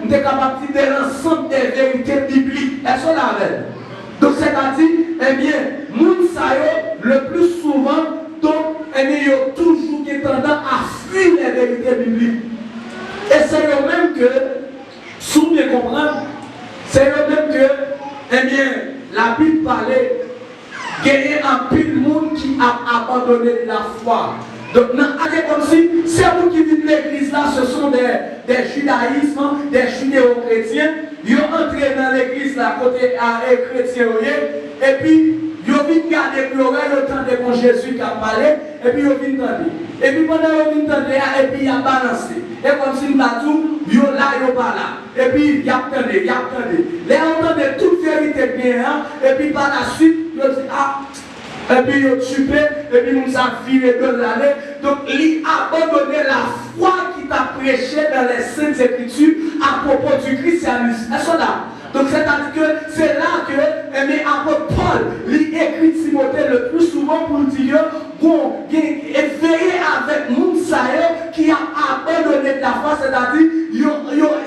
de capacité de l'ensemble des vérités bibliques. Est-ce qu'on a même? Donc, c'est-à-dire, eh bien, Mounsayo, le plus souvent, donc, eh bien, ils ont toujours tendance à fuir les vérités bibliques. Et c'est le même que, sous bien comprendre, c'est le même que, eh bien, la Bible parlait, qu'il y a un pile monde qui a abandonné la foi. Donc, comme si c'est vous qui vivez de l'église là, ce sont des judaïsmes, des judéo-chrétiens. Ils ont entré dans l'église là, côté chrétien, et puis ils ont vite gardé pour le temps de Jésus qui a parlé, et puis ils ont vite entendu. Et puis pendant qu'ils ont vite entendu, et puis il a balancé. Et comme si nous tout, ils sont là, ils sont pas là. Et puis il a entendu, il a entendu. Ils ont entendu toute vérité bien, et puis par la suite, ils ont dit, ah, et puis ils ont tué, et puis nous avons viré de l'année. Donc il a abandonné la foi qui t'a prêché dans les Saintes Écritures à propos du christianisme. Est-ce là? Donc c'est-à-dire que c'est là que apôtre Paul lui écrit Timothée le plus souvent pour dire bon, veillez avec Mounsaïo qui a abandonné la foi, c'est-à-dire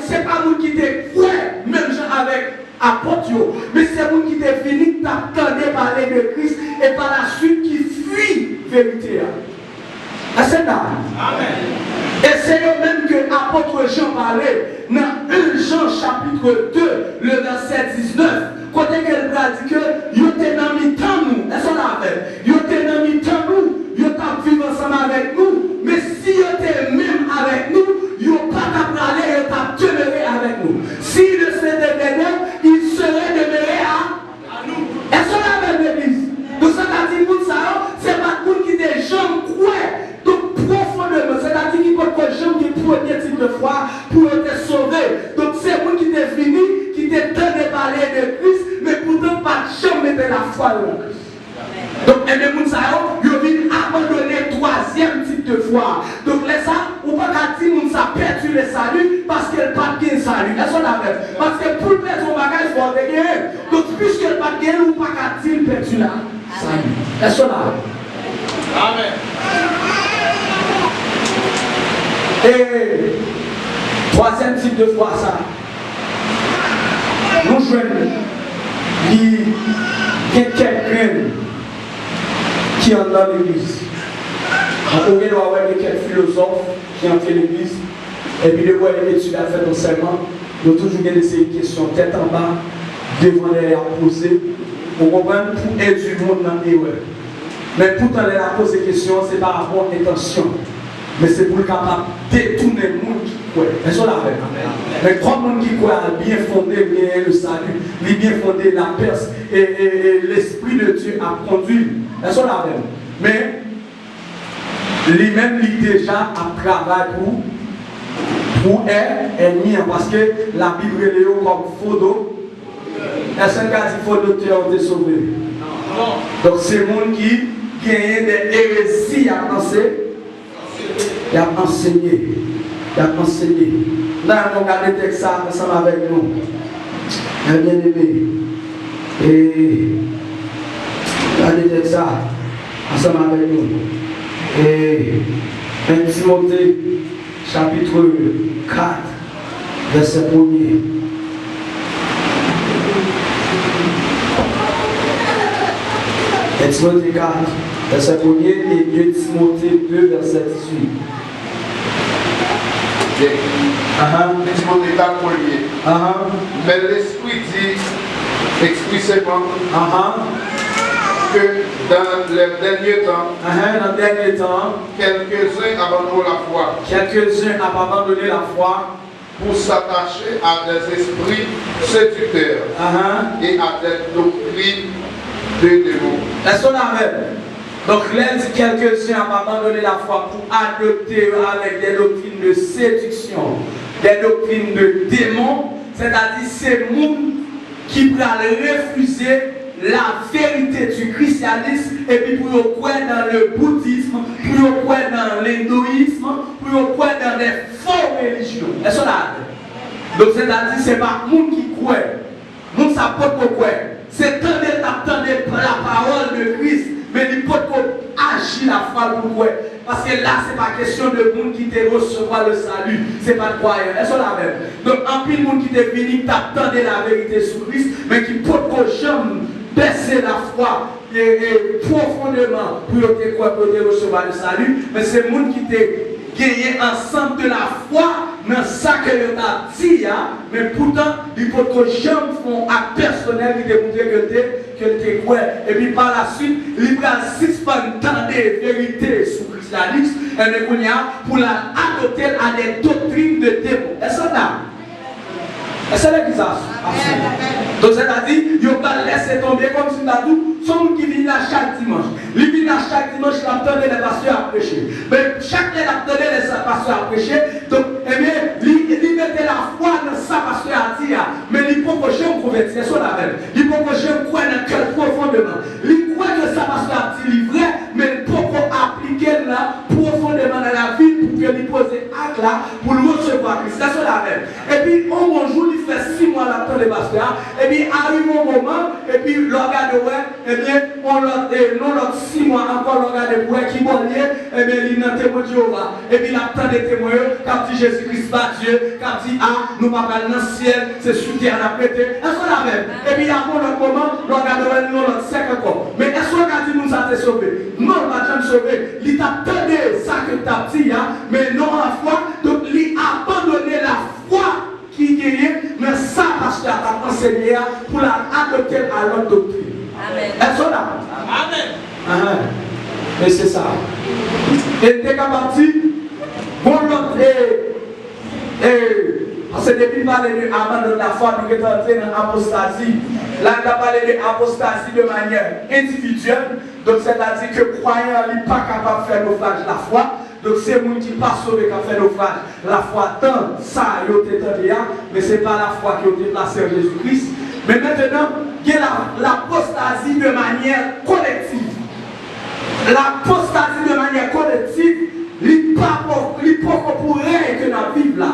c'est pas nous qui t'es ouais, même gens avec apôtre, mais c'est vous qui t'es fini, t'attendez parler de Christ et par la suite qui fuit vérité. C'est là. Amen. Et c'est le même que l'apôtre Jean parlait dans 1 Jean chapitre 2, le verset 19. Côté qu'elle dit que vous êtes dans le temps nous. Est-ce qu'on a fait? Vous êtes dans le temps nous. Vous êtes vivre ensemble avec nous. Mais si vous êtes même avec nous, vous n'êtes pas parler, vous êtes demeuré avec nous. Si le Seigneur était là, il serait demeuré à nous. Est-ce qu'on a fait l'église? Donc ça a dit que c'est pas tout qui des gens croient. Donc profondément, c'est-à-dire qu'il faut que les gens qui premier type de foi pour être sauvés. Donc c'est vous qui t'es fini, qui t'es donné parler de Christ, mais pourtant pas jamais mettre la foi en Christ. Donc, et les gens, ils viennent abandonner le troisième type de foi. Donc, les ça, on ne peut pas dire que ça perdu le salut parce qu'elle n'a pas de salut. Est-ce qu'on a fait? Parce que pour perdre son bagage, il faut avoir gagner. Donc, puisqu'elle n'a pas de gagner, on ne peut pas dire qu'elle perdu là. Salut. Est-ce qu'on a fait? Amen. Et troisième type de foi, ça. Nous jeunes, il y a quelqu'un qui entre dans l'église. On doit avoir quelques philosophes qui entrent dans l'église. Et puis, de voir les études à faire d'enseignement, nous avons toujours gagné ces questions tête en bas, devant les à poser, pour comprendre pour aider du monde dans l'erreur. Mais pourtant, les à poser des questions, ce n'est pas à bonne intention. Mais c'est pour le capable de détourner le monde qui croit. Est-ce qu'on l'a fait? Mais trois monde qui croient bien fondé bien le salut, bien fondé la perse et l'Esprit de Dieu a conduit. Est-ce qu'on l'a fait? Mais lui-même, il déjà a travaillé pour ennemi, parce que la Bible est comme photo. Est-ce qu'un dit photo qui a été sauvé? Donc c'est le monde qui gagne des hérésies à penser. Il a enseigné. Il a enseigné. Là, on regarde le texte ensemble avec nous. Bien aimé. Et regardez le texte ensemble avec nous. Et 1 Timothée, chapitre 4, verset 1er. Timothée 4, verset 1er et 2 Timothée 2, verset 18. Timothée 4, 1er. Mais l'Esprit dit explicitement que dans les derniers temps, quelques-uns abandonnent la foi. Pour s'attacher à des esprits séducteurs et à des doctrines de démons. Est-ce qu'on a même? Donc, quelques-uns ont abandonné la foi pour adopter avec des doctrines de séduction, des doctrines de démons, c'est-à-dire ces gens qui veulent refuser la vérité du christianisme et puis pour croire dans le bouddhisme, pour croire dans l'hindouisme, pour croire dans des faux religions. Est-ce qu'on a? Donc, c'est-à-dire c'est pas les gens qui croient, les gens ça peut pas croire. C'est attendre la parole de Christ, mais il peut agir la foi pour quoi? Parce que là, ce n'est pas question de monde qui te recevoir le salut, ce n'est pas de croyant. Est-ce qu'on la même? Donc, en plus, de monde qui te venu, t'attendre la vérité sur Christ, mais qui peut jamais baisser la foi et profondément pour te croire, pour te recevoir le salut, mais c'est le monde qui te gagné ensemble de la foi dans ça que l'on a dit, mais pourtant, il faut que les gens font un personnel qui démontre que tu crois. Et puis par la suite, il va suspendre des vérités sur le christianisme et pour adopter à des doctrines de démons. Est-ce que ça? Est-ce que c'est ça? Donc c'est-à-dire, il va laisser tomber comme si nous sommes qui viennent là chaque dimanche. Ils viennent là chaque dimanche, ils attendent les pasteurs à prêcher. Mais chaque année, ils attendent les pasteurs à prêcher. Donc, eh bien, ils mettaient la foi dans ça pasteur à dire. Mais ils ne peuvent pas jamais convertir, c'est ça la même. Ils ne peuvent pas jamais croire dans quel profondément. Ils croient que ça pasteur a dit vrai, mais ils ne peuvent pas appliquer là profondément dans la vie pour que ils posent acte là pour le recevoir Christ. C'est ça la même. Et puis, un bon jour, il fait 6 mois l'attente les pasteurs. Et puis, arrive un moment, et puis, le regarde, eh bien, on l'a 6 mois encore, le regarde, pour qui bon lié, eh bien, il n'a témoin de Jéhovah. Et puis, il attend des témoins, quand dit Jésus-Christ va Dieu, quand dit, nous pas dans le ciel, c'est sur terre à péter. Est-ce qu'on a même? Et puis, à un autre moment, le regarde, nous l'autre 5 encore. Mais est-ce qu'on a dit, nous ça t'est sauvé? Non, on va jamais sauver. Il t'a donné ça que tu as dit, mais non la foi. Donc, il a abandonné la foi qui guérit, mais ça, parce qu'il a enseigné pour l'adopter à l'autre doctrine. Amen. Est-ce qu'on a? Amen. Et c'est ça. Et t'es capable de dire, bon, l'autre parce que depuis qu'on parle de abandon de la foi, nous sommes entrés dans l'apostasie. Là, on a parlé de l'apostasie de manière individuelle. Donc, c'est-à-dire que le croyant n'est pas capable de faire naufrage la foi. Donc, c'est les gens qui ne sont pas sauvés qui ont fait naufrage. La foi tant, ça, ils ont été tendus, mais ce n'est pas la foi qui a été placée en Jésus-Christ. Mais maintenant, il y a l'apostasie de manière collective. L'apostasie de manière collective, il n'est pas pour rien que nous vivons là.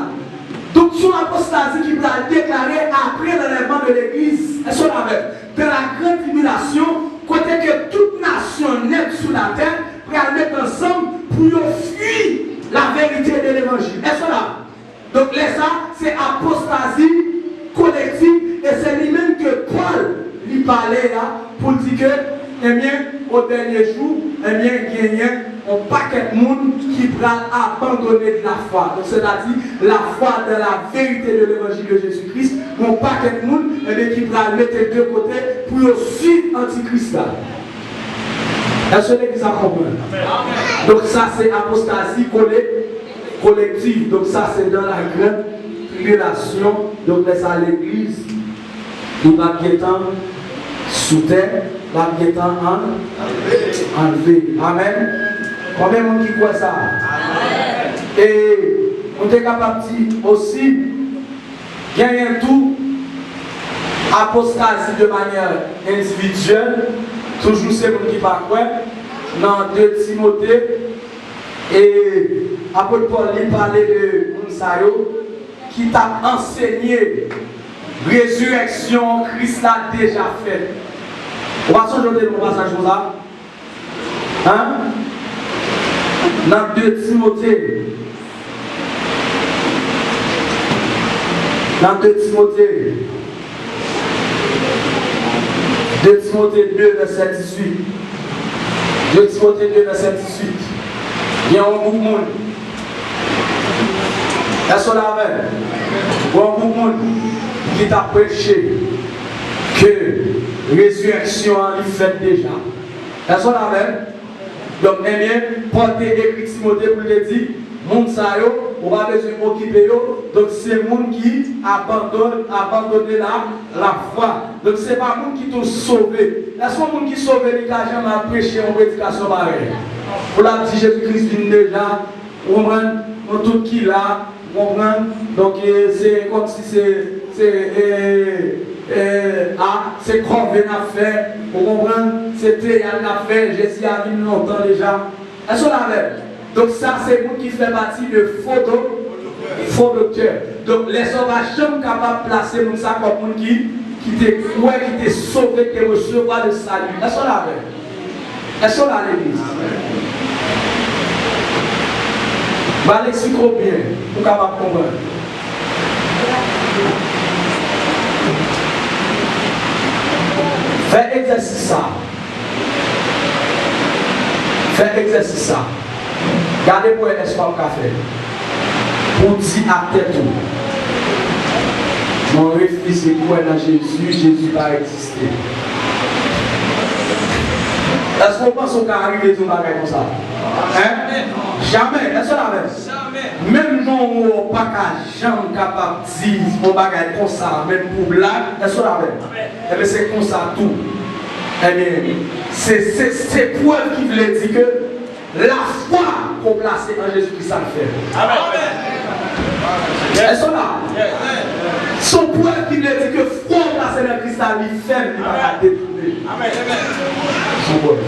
Donc, son apostasie qui va déclarer après l'enlèvement de l'Église, est-ce qu'on avait dans la grande tribulation, côté que toute nation naît sous la terre, pour mettre ensemble pour fuir la vérité de l'Évangile. Est-ce qu'on a? Donc, ça, c'est apostasie collective, et c'est lui-même que Paul lui parlait là pour dire que, eh bien, au dernier jour, eh bien, il y a un paquet de monde qui va abandonner de la foi. Donc, c'est-à-dire la foi dans la vérité de l'évangile de Jésus-Christ, un paquet de monde eh bien, qui va mettre de côté pour suivre l'antichrist là. Est-ce que l'église a compris? Donc, ça, c'est apostasie collective. Donc, ça, c'est dans la grande tribulation. Donc, ça, l'église, il va guettant sous terre, la guettant enlevé. Amen. Combien de monde qui croit ça? Et on est capable de dire aussi, gagner tout, apostasie de manière individuelle, toujours c'est monde qui va croire, dans 2 Timothée, et apôtre Paul il parlait de Mounsayo, qui t'a enseigné résurrection, Christ l'a déjà fait. On va changer mon passage comme ça. Hein? Dans 2 Timothée. Dans 2 Timothée. 2 Timothée 2, verset 18. 2 Timothée 2, verset 18. Il y a un beaucoup de monde. Est-ce qu'on a fait? Il y a un beaucoup de monde qui t'a prêché que résurrection est faite déjà. Est-ce qu'on a fait? Donc, eh bien, porter écrit Timothée pour te dire, moun sa yo, on va besoin m'occuper yo. Donc, c'est moun qui abandonne la foi. Donc, c'est pas moun qui t'a sauvé. Est-ce que moun qui sauve les gens jamais prêché en prédication pareille? Pour la dit Jésus-Christ vient déjà, on prend tout qui là, on prend. Donc, c'est comme si c'est convenu à faire, vous comprenez? C'était à faire, Jésus a vu longtemps déjà. Est-ce qu'on avait? Donc ça c'est vous qui fait partie de faux docteur. Donc les sauvages sont capables de placer ça comme monde qui te sauvé, qui te recevoir le salut. Est-ce qu'on avait? Est-ce qu'on a l'église? Va l'expliquer bien, pour capable comprendre. Fais exercice ça. Fais exercice ça. Gardez pour l'espoir café. Pour dire à tête tout. Mon réfléchis pour dans Jésus, Jésus va exister. Est-ce qu'on pense qu'on va arriver à un bagage comme ça? Hein? Jamais. Est-ce qu'on a jamais? Même non, on n'a pas jamais capable de dire un bagage comme ça, même pour blague. Est-ce qu'on a jamais? Eh bien, c'est comme ça tout. Eh bien, c'est preuve qui veut dire que la foi qu'on place en Jésus-Christ, ça le fait. Amen. Est-ce qu'on a? Son preuve qui veut dire que foi qu'on place en Christ, ça lui fait, il va la détruire. Amen. Son preuve.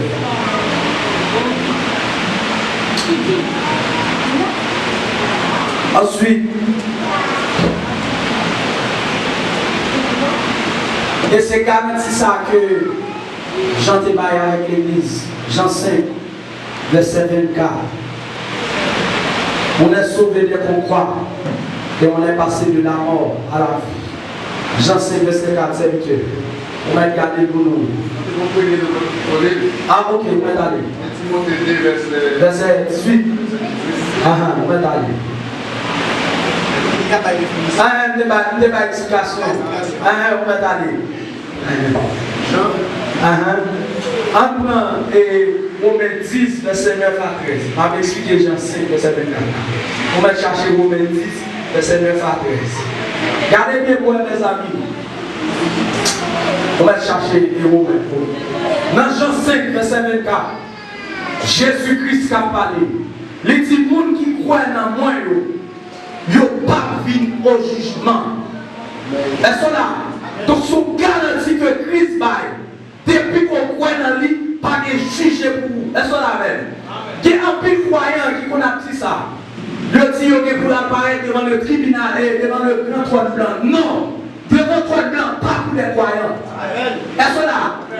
Ensuite, et c'est garanti ça que Jean te baille avec l'église, Jean 5, verset 24. On est sauvé dès qu'on croit et on est passé de la mort à la vie. Jean 5, verset 4, c'est Dieu. On va regarder pour nous. Ah, ok, on va aller. Verset 18. Ah, on va aller. Ah, on débat explication. Ah, on va aller. En prenant Romains 10, verset 9 à 13. Je vais expliquer Jean 5, verset 24. On va chercher Romains 10, verset 9 à 13. Gardez bien pour mes amis. On va chercher les Romains. Dans Jean 5, verset 24, Jésus-Christ a parlé. Les petits gens qui croient dans moi, ils n'ont pas vu au jugement. Est-ce là? Donc, son garantie que Christ baille, depuis qu'on croit dans lui, pas de juger pour vous. Est-ce qu'on a même? Il y a un peu de croyants qui connaissent dit ça. Le dit que pour apparaître devant le tribunal et devant le grand trône blanc. Non! Devant le trône blanc, pas pour les croyants. Est-ce qu'on a?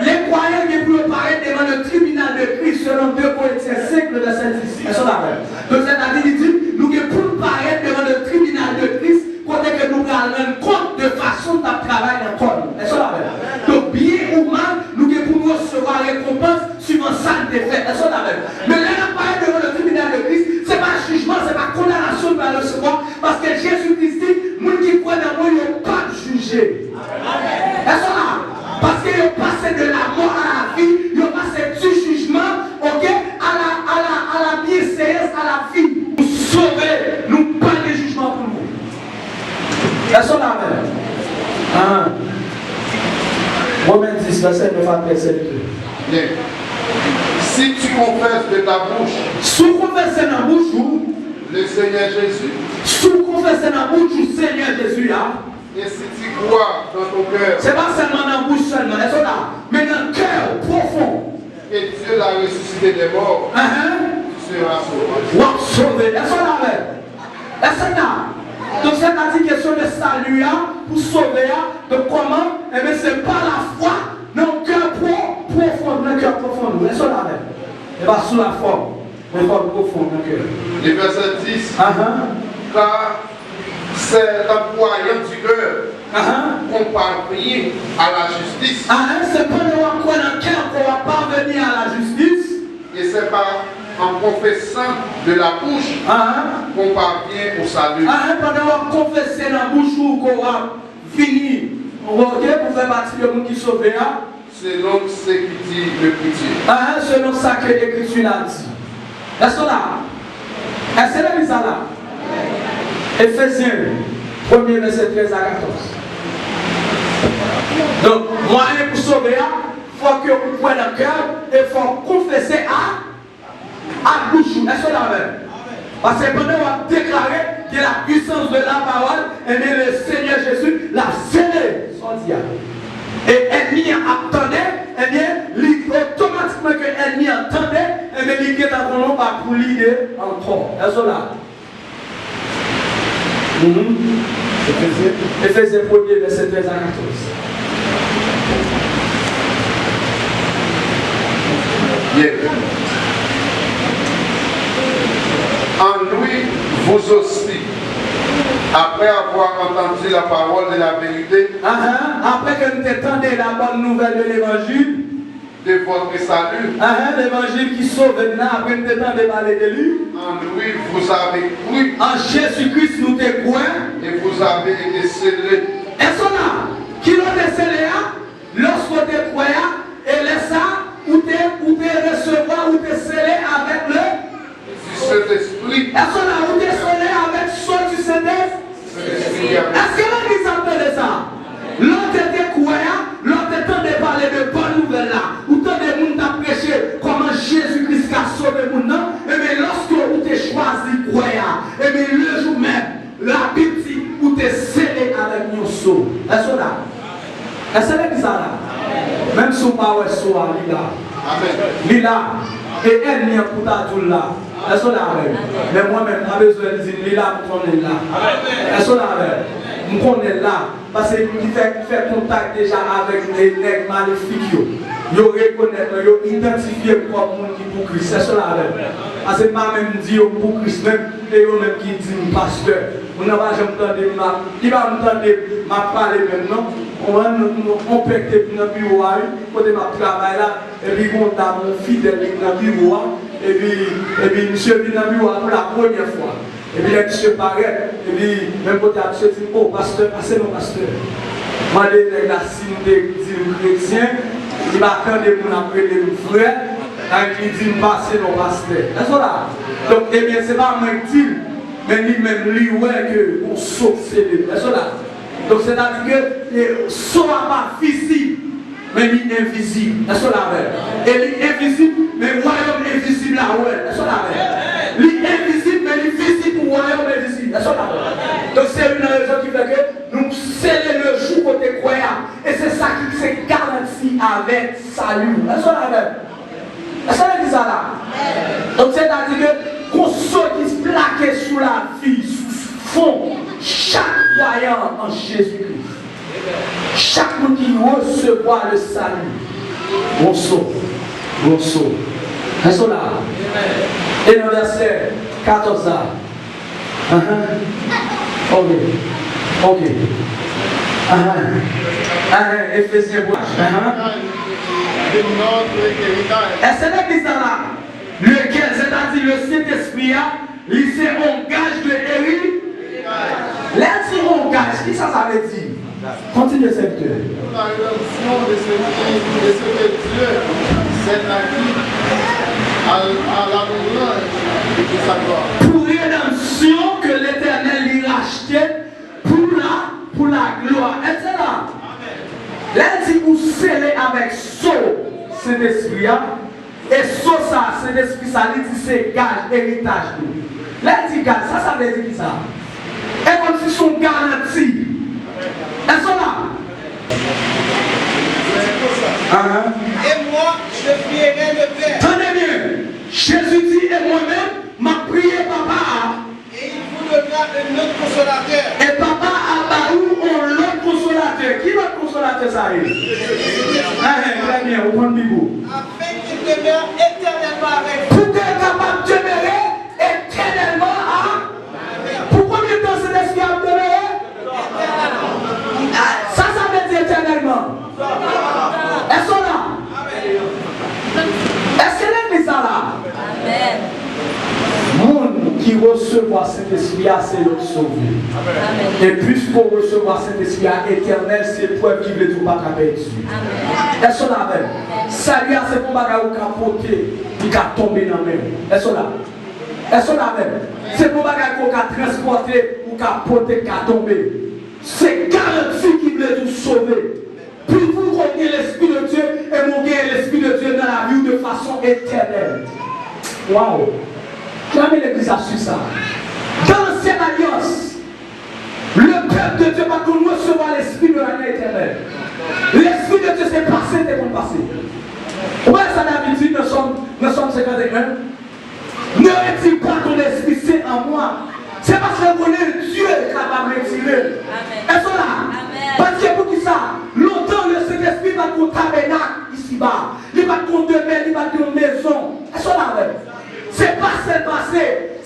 Les croyants qui pour apparaître devant le tribunal de Christ selon 2 Corinthiens 5, le verset 10. Est-ce qu'on a même? Donc, c'est-à-dire, il dit, nous pour apparaître devant le tribunal de Christ, côté que nous allons compte de façon de travailler dans le corps. Est-ce qu'on a même? Donc, bien ou mal, nous pour recevoir récompense suivant ça de fait. Est-ce qu'on a même? Mais là, apparaître devant le tribunal de Christ, ce n'est pas jugement, ce n'est pas condamnation de la recevoir, parce que Jésus-Christ dit, nous qui croient dans moi, ils n'ont pas jugé. Est-ce qu'on a? Parce qu'ils ont passé de la mort à la vie, ils ont passé du jugement, ok, à la bienséance, à la vie. Nous sauver, nous pas de jugement pour nous. Est-ce qu'on a même? Romains 10, verset 9 à 13. Si tu confesses de ta bouche sous confesser dans bouche le Seigneur Jésus, sous confesser dans bouche du Seigneur Jésus et si tu crois dans ton cœur, c'est pas seulement dans bouche seulement, mais dans le cœur profond, que Dieu l'a ressuscité des morts, tu seras sauvé. Sauvé. Donc c'est une question de salut pour sauver. Donc comment? Eh bien c'est par la foi dans le cœur profond, dans le cœur profond. Et pas sous la forme, mais le cœur profond dans le cœur. Le verset 10. Car c'est en croyant du cœur qu'on parvient à la justice. C'est pas de croire dans le cœur qu'on va parvenir à la justice. Et c'est pas en confessant de la bouche qu'on parvient au salut. Pendant qu'on confesse dans la bouche ou qu'on va finir, on va pour faire partie de monde qui sauve. Selon ce qui dit l'Écriture. Selon ça que l'Écriture a dit. Est-ce là? Est-ce que c'est là? Éphésiens, 1er verset 13 à 14. Donc, moyen pour sauver, il faut que vous preniez le cœur et il faut confesser à bouche. Est-ce que là? Parce que pendant qu'on déclaré que la puissance de la parole, et bien le Seigneur Jésus l'a scellé son diable. Et l'ennemi attendait, et bien, automatiquement que l'ennemi attendait, et bien, il est dans le pas pour l'idée encore. Est-ce que là? Éphésiens 1er verset 13 à 14. Bien. En lui, vous aussi, après avoir entendu la parole de la vérité, après que nous entendions la bonne nouvelle de l'évangile, de votre salut, l'évangile qui sauve maintenant, après nous entendions parler de lui, en lui, vous avez cru, en Jésus-Christ, nous te croyons, et vous avez été scellés. Est-ce là, qui l'ont été scellés, lorsqu'on te croyait, et laisse ça, ou te recevoir, ou te scellé avec le Saint-Esprit. Est-ce là, ou te scellé avec son du Saint-Esprit? Est-ce que l'Église entendait ça? L'autre était croyant, l'autre était parler de bonnes nouvelles là. Ou tant de monde t'a prêché comment Jésus-Christ a sauvé le monde. Et bien lorsque vous t'es choisi croyant, et bien le jour même, la Bible dit, vous t'es scellé avec mon sceau. Est-ce là? Est-ce que l'Église là? Même si on parle de soi, il là. Il là. Et elle n'y a pas ta doule là. Est-ce que là? Mais moi-même, j'ai besoin de dire, il là pour qu'on est là. Est-ce que là? Nous connaissons là, parce qu'il fait contact déjà avec les nègres maléfiques. Ils reconnaissent, ils identifient comme monde qui pour Christ. C'est cela. Parce que pas même dire pour Christ, même et eux même qui disent pasteur. On n'a pas jamais entendu, il va entendre ma parler maintenant. On peut être dans le bureau, côté ma travail là, et puis on a mon fidèle dans le bureau, et puis monsieur vient dans le bureau pour la première fois. Et puis, les monsieur paraît, et puis, même quand monsieur dit, oh, pasteur, passez mon pasteur. Moi, les gars, si nous disons chrétien, il va attendre pour appeler le frère, et il dit, passez mon pasteur. C'est ça. Donc, eh bien, ce n'est pas moi qui dis, mais lui-même, lui, ouais, que on saute, c'est ça. Donc, c'est-à-dire que le saut n'est pas visible, mais il est invisible. C'est ça. Et il est invisible, mais le royaume est invisible là, ouais. C'est ça. Il est invisible, mais il est visible pour le royaume invisible. Donc c'est une raison qui fait que nous scellons le jour côté croyant. Et c'est ça qui s'est garanti avec salut. Est-ce que dit ça là? Donc c'est-à-dire que qu'on soit qui se plaque sous la vie, sous fond, chaque croyant en Jésus-Christ. Chaque monde qui recevra le salut. On sauve. On sauve. Est-ce que là? Et dans le verset 14 là. Ok. Éphésiens. Est-ce que l'église là, lequel, c'est-à-dire le Saint-Esprit, il s'engage de hériter. L'aide engage, qui ça veut dire? Continue cette heure. La rédemption de ce que Dieu s'est acquis à l'abondance de sa gloire. Pour rédemption que l'Éternel lui rachetait pour la gloire. Est-ce là? Là, si vous scellez avec son Saint-Esprit, Et ça, c'est l'esprit, ça dit c'est gage, héritage. Là, il dit gage, ça veut dire ça. Et comme si sont garantis. Elles sont là. Et moi, je prierai le Père. Tenez bien. Jésus dit, et moi-même, m'a prié papa. Et il vous donnera un autre consolateur. Et papa a baou un autre consolateur. Qui l'autre consolateur ça est? Très bien, vous prenez Bible. Afin qu'il demeure éternellement avec vous. Pour être capable de demeurer éternellement à. Pour combien de temps cet esprit a demeuré? Ça veut dire éternellement. Elles sont là. Est-ce que l'église est là? Amen. Monde qui recevra cet esprit c'est le sauvé. Et puisqu'on recevra cet esprit éternel, c'est pour vivre le tout pas perdu. Elles sont là même. Salut à ce qu'on va capoter, il va tomber dans la main. Elles sont là. Elles sont là même. C'est pour qu'on va transporter ou capoter, qui va tomber. C'est garanti qu'il veut tout sauver. Puis vous connaissez l'Esprit de Dieu et vous gagnez l'Esprit de Dieu dans la vie de façon éternelle. Waouh! Jamais l'Église a su ça. Dans l'ancienne alliance, le peuple de Dieu va recevoir l'Esprit de l'année éternelle. L'Esprit de Dieu c'est passé, c'est bon passé. Ouais, ça David dit, nous sommes 51. Ne retire pas ton esprit, c'est en moi. C'est parce qu'on connaît Dieu qui va me retirer. Elles sont là. Parce que pour qui ça? Longtemps le Saint-Esprit va pour tabernacle ici-bas. Il va pour demeure, il va pour maison. Elles sont là. C'est passé.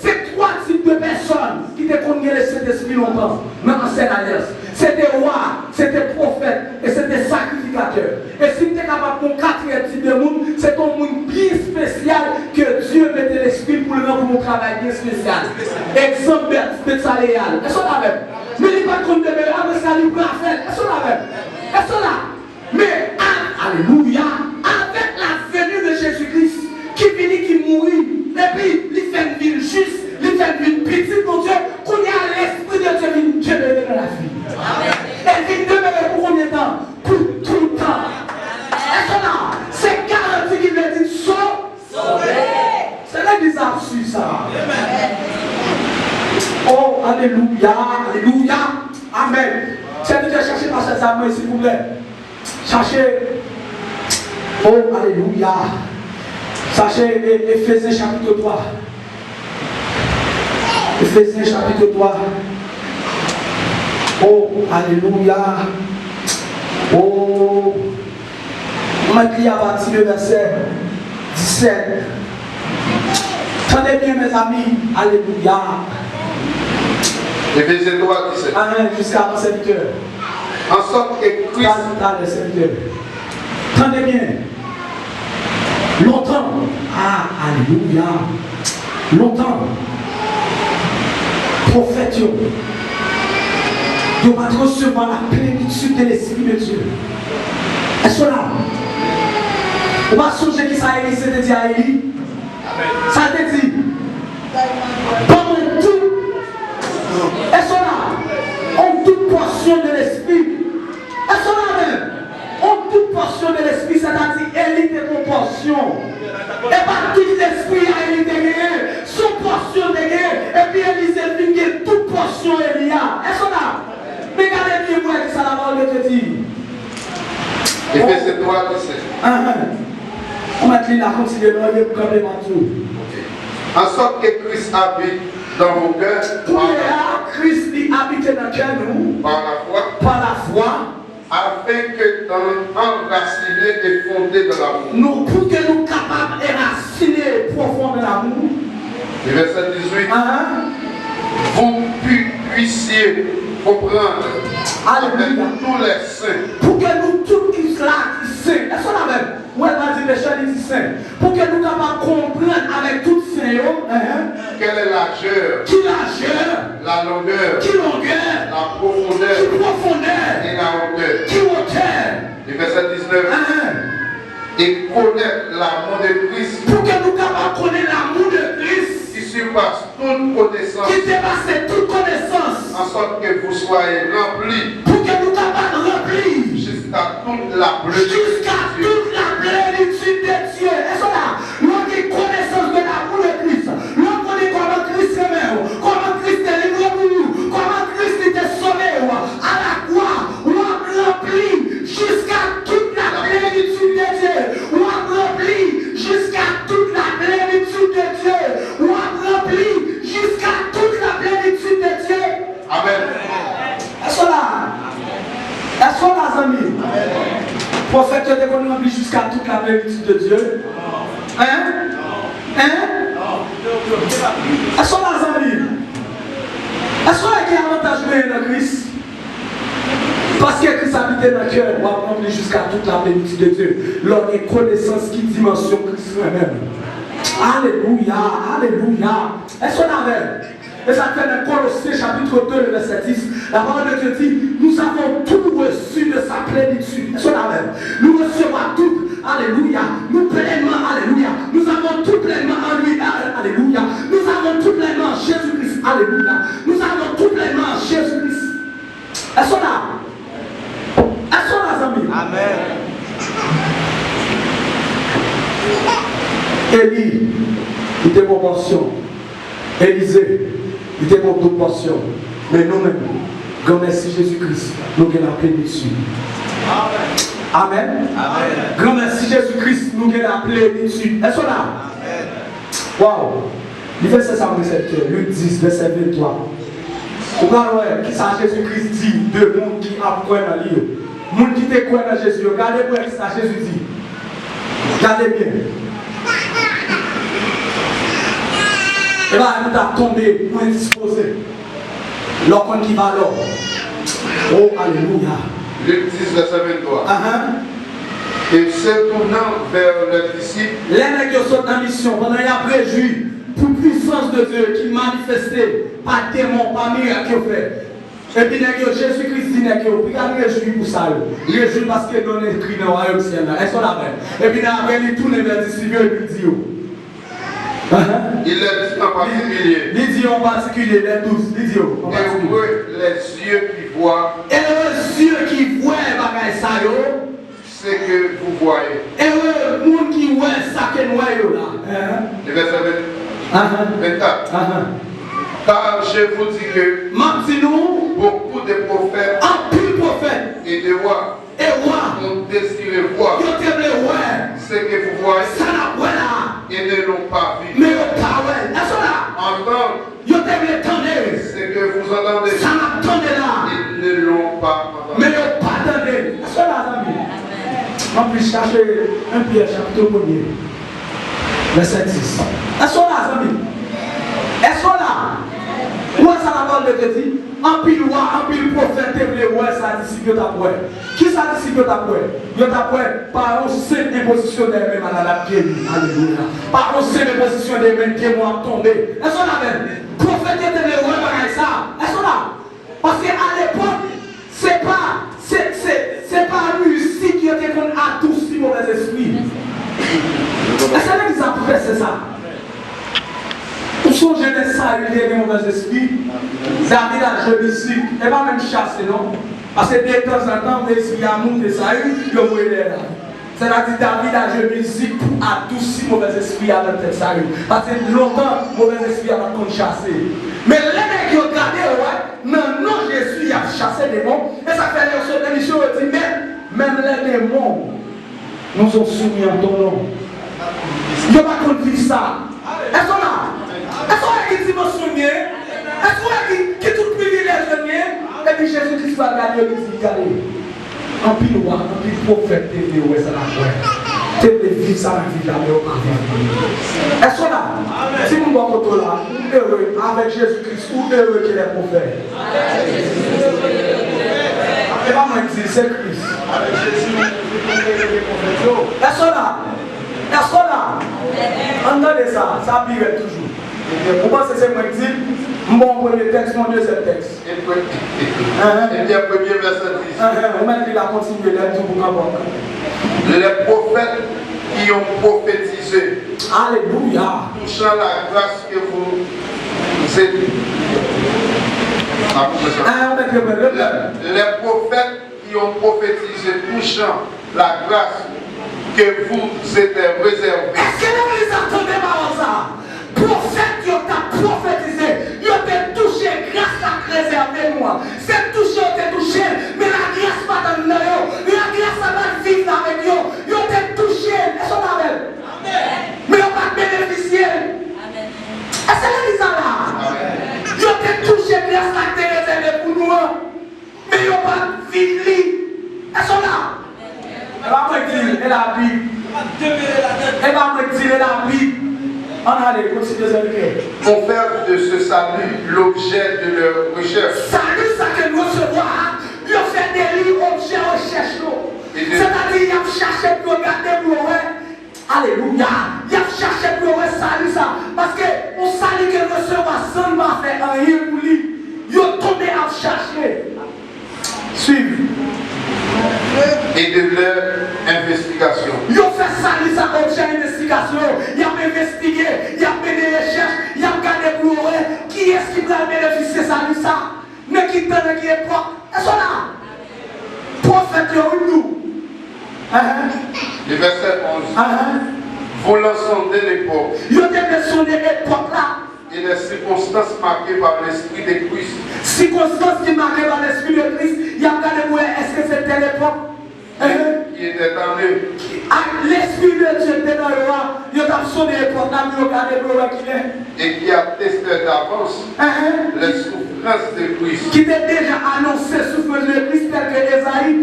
C'est trois types de personnes qui te connaissent le Saint-Esprit longtemps. Dans l'ancienne alliance. C'était roi, c'était prophète et c'était sacrificateur. Et si tu es capable de quatrième type de monde, c'est ton monde bien spécial que Dieu mettait l'esprit pour le rendre pour mon travail bien spécial. Exemple de Saléal. Elles sont là même. Mais il n'y a pas de compte de meilleur, mais ça lui va faire. Elles sont là même. Elles sont là. Mais, alléluia, avec la venue de Jésus-Christ, qui finit, qui mourit, et puis il fait une vie juste, il fait une vie petite, mon Dieu, qu'on y a l'esprit de Dieu qui vient demeurer dans la vie. Elle vient demeurer pour combien de temps? Pour tout le temps. Elles sont là. C'est garanti qu'il veut dire sauver. C'est l'église a su ça. Oh, alléluia, alléluia, amen. C'est de chercher par cette âme, s'il vous plaît. Cherchez. Oh, alléluia. Sachez Éphésiens chapitre 3. Éphésiens chapitre 3. Oh, alléluia. Oh, on m'a dit à partir du verset 17. Tenez bien, mes amis. Alléluia. Éphésiens 3, 17. Amen, jusqu'à mon serviteur. En sorte que Christ. Dans le serviteur. Tenez bien. Longtemps. Alléluia. Longtemps. Prophète, ils vont recevoir la plénitude de l'Esprit de Dieu. Elles sont là. On va songer qui ça a Élie, c'était dit à Élie. Ça te dit. Pendant tout. Elles sont là. En toute portion de l'Esprit. Elles sont là même. En toute portion de l'Esprit, c'est-à-dire Élie de mon portion. Et pas tout l'Esprit a Élie de gagner. Son portion de gagner. Et puis Élie s'est fini toute portion Élie a. Elles sont là. Regardez bien moi qui ça la parole de Dieu. Éphésiens 3, 17. On va te la considérer pour complément tout. En sorte que Christ habite dans vos cœurs Christ habite dans le cœur nous par la foi. Par la foi. Afin que dans enraciné et fondé dans l'amour. Nous, pour que nous capables d'enraciner profond dans l'amour. Le verset 18. Vous puissiez comprendre avec tous les saints. Pour que nous tous qui sont là, qui saints, elles sont là même. Où elle va dire les choses qui saints. Pour que nous capables comprendre avec tous ces quelle est la largeur, qui largeur, la longueur, qui longueur, la profondeur, qui profondeur, et la hauteur. qui hauteur. Le verset 19. Et connaître l'amour de Christ. Pour que nous capables connaître l'amour de Christ. Qui surpasse toute connaissance. Qui dépasse toute connaissance. En sorte que vous soyez remplis. Pour que nous capables remplir. Jusqu'à toute la plénitude. Jusqu'à toute la plénitude de Dieu. Et cela, Est-ce qu'on a amis? Prophète, tu as rempli jusqu'à toute la plénitude de Dieu? Hein? Est-ce qu'on a amis? Est-ce qu'on a qui avantage dans Christ? Parce que Christ habite dans le cœur, on va remplir jusqu'à toute la plénitude de Dieu. Leur connaissance qui dimension Christ lui-même. Alléluia, alléluia. Est-ce qu'on a même? Et ça fait dans Colossiens chapitre 2, verset 10. La parole de Dieu dit, nous avons tout reçu de sa plénitude. Est-ce qu'on a même? Nous recevons tout. Alléluia. Nous pleinement, alléluia. Nous avons tout pleinement en lui. Alléluia. Nous avons tout pleinement en Jésus-Christ. Alléluia. Nous avons tout pleinement en Jésus-Christ. Est-ce qu'on a? Est-ce qu'on a, amis? Amen. Élie, il était pour portion. Élisée, il était pour toute portion. Mais nous-mêmes, grand merci Jésus-Christ, nous avons la plénitude. Amen. Amen. Grand merci Jésus-Christ, nous avons la plénitude. Est-ce qu'on a? Amen. Waouh. Il fait ça, mon récepteur. Luc 10, verset 23. Vous voyez, qui ça Jésus-Christ dit de monde qui a quoi dans le livre. Monde qui te croit dans Jésus. Regardez quoi ça Jésus dit. Regardez bien. Et là, nous avons tombé pour indisposer. L'homme qui va là. Oh, alléluia. Luc 10, verset 23. Et se tournant vers les disciples, les nègres sont en mission pendant qu'il y a préjugé pour puissance de Dieu qui manifestait par démon, par miracle qu'il fait. Et puis Jésus-Christ dit nègres, puis il réjouit pour ça. Il réjouit parce qu'il donne écrit dans le royaume ciel. Est-ce qu'on l'a fait? Et puis après, il tourne vers les disciples et il dit. Il est dit en particulier. Il dit en particulier, les 12. Il dit en particulier. Heureux les yeux qui voient. Et les yeux qui voient, ça c'est que vous voyez. Et le monde qui voit ça que nous voyons là. Le verset 24. Car je vous dis que beaucoup de prophètes et de rois ont désiré voir ce que vous voyez et ne l'ont pas vu. Entendre ce que vous entendez, ils ne l'ont pas entendu. On peut chercher un Pierre chapitre 1er, verset 10. Est-ce qu'on a, amis? Est-ce qu'on a? Où est-ce que la parole de Dieu dit? En pile roi, en pile prophète, et le roi, ça disciple t'apprête. Qui ça disciple t'apprête? Il t'apprête par une seule imposition des mains à la guérie. Alléluia. Par une seule imposition des mains qui vont tomber. Est-ce qu'on a même? Prophète et le roi, ça. Est-ce qu'on a? Parce qu'à l'époque, c'est pas Russie qui était qu'on a tous ces mauvais esprits. Est-ce que les gens fait c'est ça? Pour changer de ça, il y a des mauvais esprits. David a joué musique. Et pas même chasser, non? Parce que de temps en temps, l'esprit a monté ça, il a mouillé là. C'est-à-dire David a joué musique pour adoucir mauvais esprits à notre tête. Parce que longtemps, mauvais esprits a qu'on chasser. Mais les mecs qui ont gardé, non, Jésus a chassé des démons. Et ça fait une émission qui dit, même les démons nous ont soumis en ton nom. Il n'y a pas qu'on vit ça. Est-ce qu'on a? Est-ce qu'on a qui dit mon souvenir? Est-ce qu'on a qui tout privilège de mien? Et puis Jésus-Christ va regarder et dit, regardez. En pile roi, en pile prophète, t'es ouais, ça la voix. T'es vivre ça, la vie, la vie. Est-ce qu'on a? Si nous voyons autour là, heureux avec Jésus-Christ, ou heureux qu'il est prophète. Et pas moi qui dis, c'est Christ. Avec Jésus, est-ce qu'on a? Est-ce qu'on a? Entendez ça, ça pire toujours. Vous pensez que c'est moi qui dis, mon premier texte, mon deuxième texte. Et bien, premier verset 10. On m'a dit la continuer là, tout pour comprendre. Les prophètes qui ont prophétisé. Alléluia. Touchant la grâce que vous êtes. Les prophètes qui ont prophétisé touchant la grâce que vous êtes réservée. Est-ce que vous les attendez par ça? Prophète qui ont prophétisé, ils ont été touchés grâce à réserver moi. C'est touché, on été touché, mais la grâce pas dans le nom. La grâce va vivre avec eux. Ils ont été touchés. Est-ce qu'on a même? Mais ils n'ont pas bénéficié. Est-ce que les là? Ils ont été touchés grâce à réservé pour nous. Mais ils n'ont pas vécu. Elles sont là. Elle va me dire, elle a Bible. Elle va me dire, elle a Bible. On a les continuer. On fait de ce salut l'objet de leur recherche. Salut, ça que nous recevoir. Ils ont fait des livres, objet recherche. C'est-à-dire, ils ont cherché pour regarder pour eux. Alléluia. Ils ont cherché pour eux salut ça. Parce que on salut que recevoir sans pas faire rien pour lui. Ils ont tombé à chercher. Suivez. Et de leur investigation. Ils ont fait salut ça objet d'investigation. Ils ont investigué, ils ont fait des recherches, ils ont regardé pour eux. Qui est-ce qui va bénéficier de salut ça? Ne quitte pas qui est propre. Elles sont là. Prophète, nous. Le verset 11. Volant sonder l'époque. Ils ont sonder l'époque là. Et les circonstances marquées par l'esprit de Christ. Circonstances qui marquées par l'esprit de Christ. Il y a regardé pour est-ce que c'était l'époque? Qui était en eux. L'esprit de Dieu était dans le roi. Il a sonné l'époque là, il a regardé pour qui est. Et qui attestait d'avance les souffrances de Christ. Qui était déjà annoncé souffrance de Christ, tel que Esaïe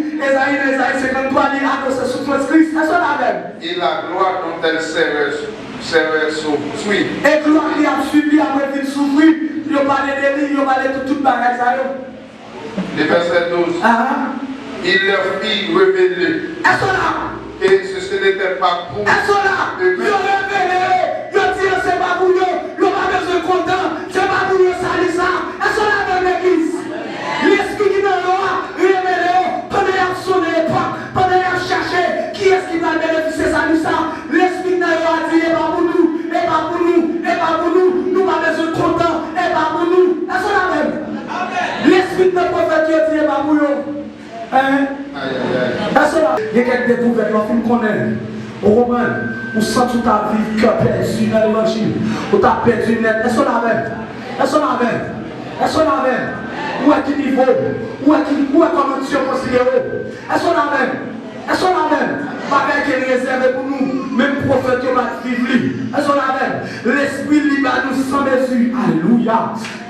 53, il a annoncé souffrance de Christ. C'est ça la même. Et la gloire dont elle serait souffrie. Et gloire qui a suivi après qu'il souffrit, il a parlé de lui, il a parlé de toute bagage. Le verset 12. Il leur fit révéler. Elles sont là. Et ce n'était pas pour. Elles sont là. Ils ont révélé. Ils ont dit c'est pas pour eux. Ils n'ont pas besoin de content. C'est pas pour eux, ça dit ça. Elles sont là dans l'église. L'esprit qui est dans l'eau, révélé. Pendant qu'ils ont sonné l'époque, pendant qu'ils ont cherché, qui est-ce qui va bénéficier ça dit ça? L'esprit dans l'eau a dit, et pas pour nous, et pas pour nous, et pas pour nous. Nous pas besoin de content, et pas pour nous. Elles sont là même. L'esprit de notre prophète qui a dit, et pas pour nous. Il y a quelques découvertes, on connaît. Au Romain, on sent toute ta vie que perdu dans l'évangile. On t'a perdu net. Elles sont là même. Elles sont là même. Elles sont là même. Où est quel niveau? Où est comment tu es considéré? Elles sont là même. Elles sont là même. Pas qu'elle est réservée pour nous. Même prophète qui va vivre. Elles sont là même. L'esprit libre nous sans mesure. Alléluia.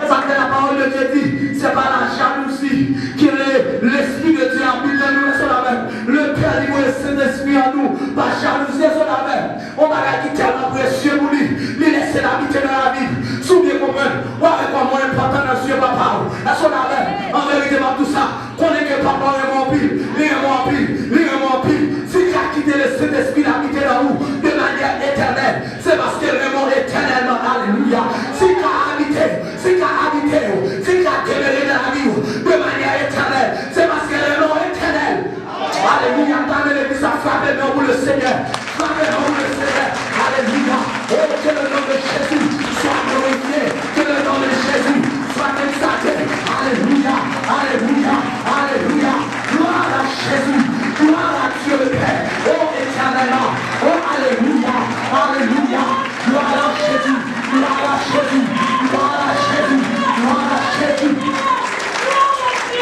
C'est ça que la parole de Dieu dit. C'est pas la jalousie qui est l'esprit de Dieu habite en nous. Elles sont là même. Le Père libre et Saint-Esprit en nous. Pas jalousie. Elles sont là même. On va la quitter tellement précieux pour lui. Lui laisser l'habiter dans la vie. Souvenez comment. Ou avec quoi moins important dans ce papa. Elles sont là même. En vérité, pas tout ça. Connais que papa est mon pile. Il est mon pile. Il est mon pile. Si tu as quitté le Saint-Esprit d'habiter dans vous de manière éternelle, c'est parce qu'il est mort éternellement. Alléluia. Si tu as habité, si tu as demeuré dans la vie de manière éternelle, c'est parce qu'il est mort éternel. Alléluia. T'as l'église à frapper pour le Seigneur. Frappez pour le Seigneur. Alléluia. Oh, que le nom de Jésus soit glorifié. Que le nom de Jésus soit exalté. Alléluia. Alléluia. Alléluia. Gloire à Jésus. Gloire à Dieu le Père. Oh, éternellement. Oh, alléluia. Alléluia. Gloire à Jésus. Gloire à Jésus. Gloire à Jésus. Gloire à Jésus.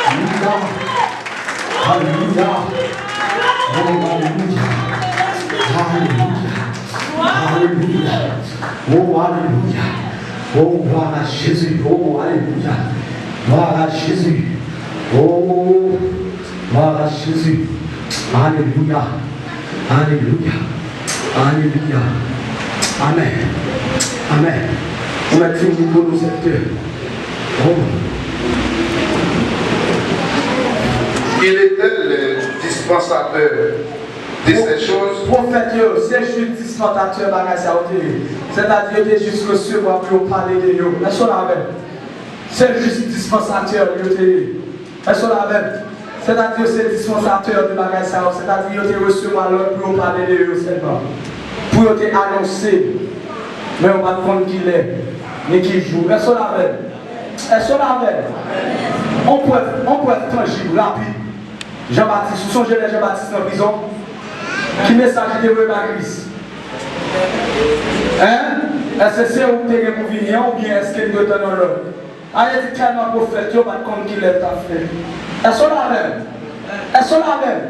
Alléluia. Alléluia. Oh, alléluia. Alléluia. Alléluia. Oh, alléluia. Oh, gloire à Jésus. Oh, alléluia. Gloire à Jésus. Oh, gloire à Jésus. Alléluia. Alléluia. Alléluia. Amen. Amen. On va dire au niveau de cette heure. Oh. Il était le dispensateur de ces choses. Prophète, c'est juste dispensateur c'est-à-dire que juste recevoir pour parler de eux. Elles sont là même. C'est juste dispensateur. Elles sont là même. C'est-à-dire c'est dispensateur de bagages, c'est-à-dire que recevoir l'autre pour parler de eux seulement. Pour te annoncer. Mais on va prendre qui est, mais qui joue. Elles sont là même. Elles sont là même. On peut être tangible, rapide. Jean-Baptiste, vous songez les Jean-Baptiste en prison? Qui message de Christ? Est-ce que c'est où tu es pour venir ou bien est-ce qu'il doit dans l'autre? Allez, dit tellement prophète, tu vas pas compte qu'il est fait. Elles sont là même. Elles sont là même.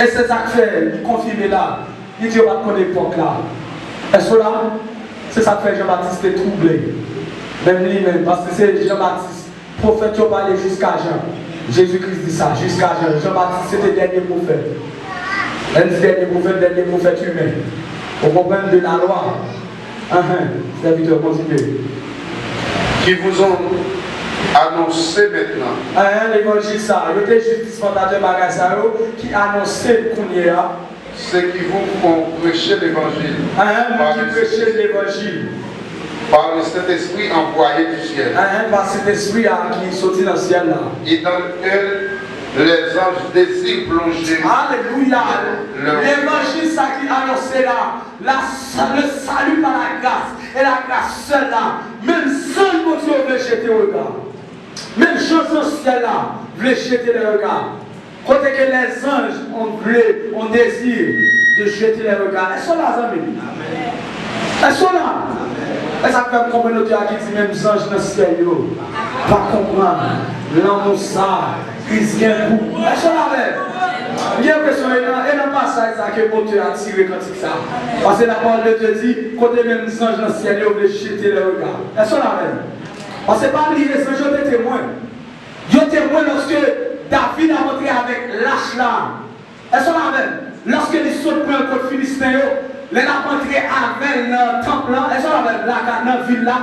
Et c'est ça que fait, il confirme là. Il dit, on va pas connaître l'époque là. Elles sont là. C'est ça que fait Jean-Baptiste est troublé. Même lui-même, parce que c'est Jean-Baptiste. Prophète, tu vas aller jusqu'à Jean. Jésus-Christ dit ça, jusqu'à Jean-Baptiste, c'était le dernier prophète. Un dernier prophète humain. Au problème de la loi. Serviteur, continuez. Qui vous ont annoncé maintenant. L'évangile, ça. Il y a des justificateur qui annonçait qu'on y est là. Ceux qui vous font prêcher l'évangile. Qui prêchait l'évangile. Par le Saint-Esprit envoyé du ciel. Par cet esprit qui est sorti dans le ciel là. Et dans lequel les anges désirent plonger. Alléluia. L'évangile, ça qui annonçait là. Le salut par la grâce. Et la grâce seule là. Même seul mon Dieu veut jeter le regard. Même chose au ciel là. Veut jeter le regard. Côté que les anges ont désir de jeter les regards. Elles sont là, amis. Elles sont là. Et ça fait comprendre notre qui dit même les anges dans le ciel. Pas comprendre. L'amour ça. Ils viennent pour. Elles sont là, même. J'ai l'impression qu'il n'y a pas ça que l'auteur a tiré quand il ça. Parce que la parole de Dieu dit, côté même les anges dans le ciel, ils veulent jeter les regards. Elles sont là, même. Parce que pas oublier, les anges sont témoins. Ils sont témoins lorsque David a montré avec l'âge là. Elles sont là même. Lorsque les sauts prennent contre Philistin, les a montré avec le temple là. Elles sont là même, dans la ville là.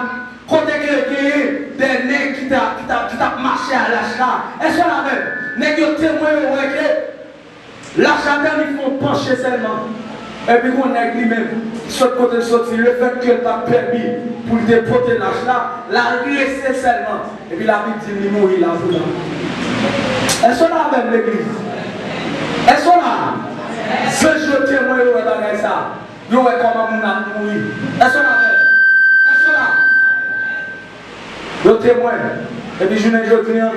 Quand il y a des nègres qui t'a marché à l'âge là. Elles sont là même. Nègres témoins que l'âge là, ils font pencher seulement. Et puis on a lui-même, soit côté sorti, le fait qu'elle t'a permis pour déporter l'âge là, la laisser seulement. Et puis la victime, il mourit là. Elles sont là même l'église. Elles sont là. Ce jour témoin, ils ont ça. Ils ont comment on a mouru. Elles sont là même. Elles sont là. Ils ont témoin. Et puis je ne dis rien.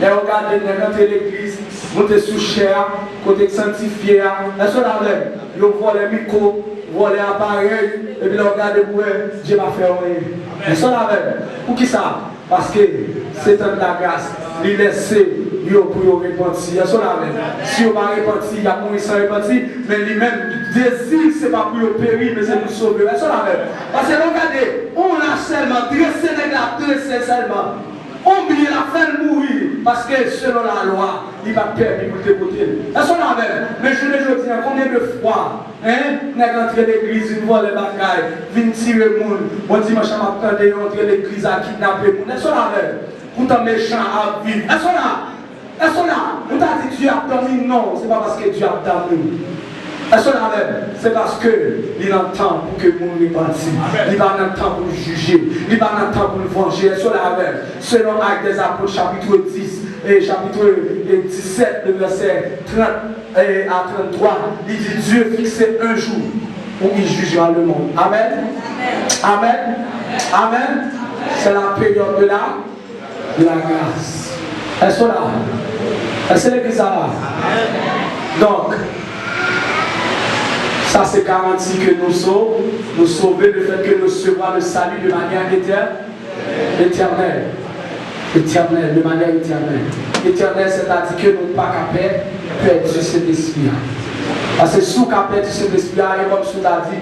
Ils regardent rentrer l'église, monter sous chair, côté sanctifié. Elles sont là même. Ils voient les micros, voient les appareils. Et puis ils regardent pour eux. Dieu va faire rien. Elles sont là même. Pour qui ça? Parce que c'est un de la grâce. Il laisse pour repentir. Ils sont là même. Si on va repentir, il y a mourir sans repentir. Mais lui-même, désir, ce n'est pas pour le périr, mais c'est pour sauver. Ils sont là même. Parce que regardez, on a seulement dressé les gars, dressé seulement. On oublie la fin de mourir. Parce que selon la loi, il va permis pour dégoûter. Ils sont là même. Mais je ne dis pas combien de fois, on est entré l'église, une fois les bagailles, vient tirer le monde. Bon dimanche, on va entrer l'église à kidnapper le monde. Ils sont là même. Pour un méchant à vivre. Elles sont là. Elles sont là. On t'a dit Dieu a dormi. Non, ce n'est pas parce que Dieu a dormi. Elles sont là même. C'est parce que il a un temps pour que le monde repentit. Il a un temps pour juger. Il a un temps pour le venger. Elles sont là même. Selon Actes des Apôtres, chapitre 10 et chapitre 17, le verset 30 à 33, il dit Dieu fixait un jour où il jugera le monde. Amen. Amen. Amen. C'est la période de la grâce. Elles sont là. Elles sont l'église là. Donc, ça c'est garanti que nous sommes sauvés, le fait que nous recevons le salut de manière éternelle. Éternelle, de manière éternelle. Éternelle, c'est-à-dire que nous ne pas perdre cet esprit. Parce que si nous avons perdu cet esprit, et comme tu l'as dit,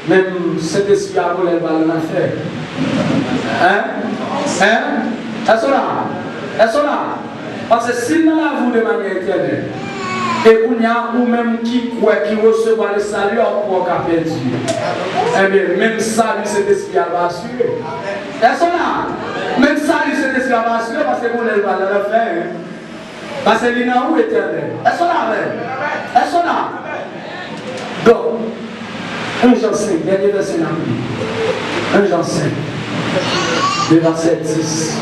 même cet esprit a volé dans l'enfer. Elles sont là. Elles sont là. Parce que s'ils n'ont pas vu de manière éternelle, et qu'on y a ou même qui croit, qui recevra le salut, on pourra perdu. Eh bien, même salut, cet esprit va assurer. Elles sont là. Même salut, cet esprit va assurer parce qu'on est dans l'enfer. Parce que l'île où éternel. Elles sont là, même. Elles sont là. Donc, 1 Jean 5, dernier verset dans la Bible. 1 Jean 5, le verset 10.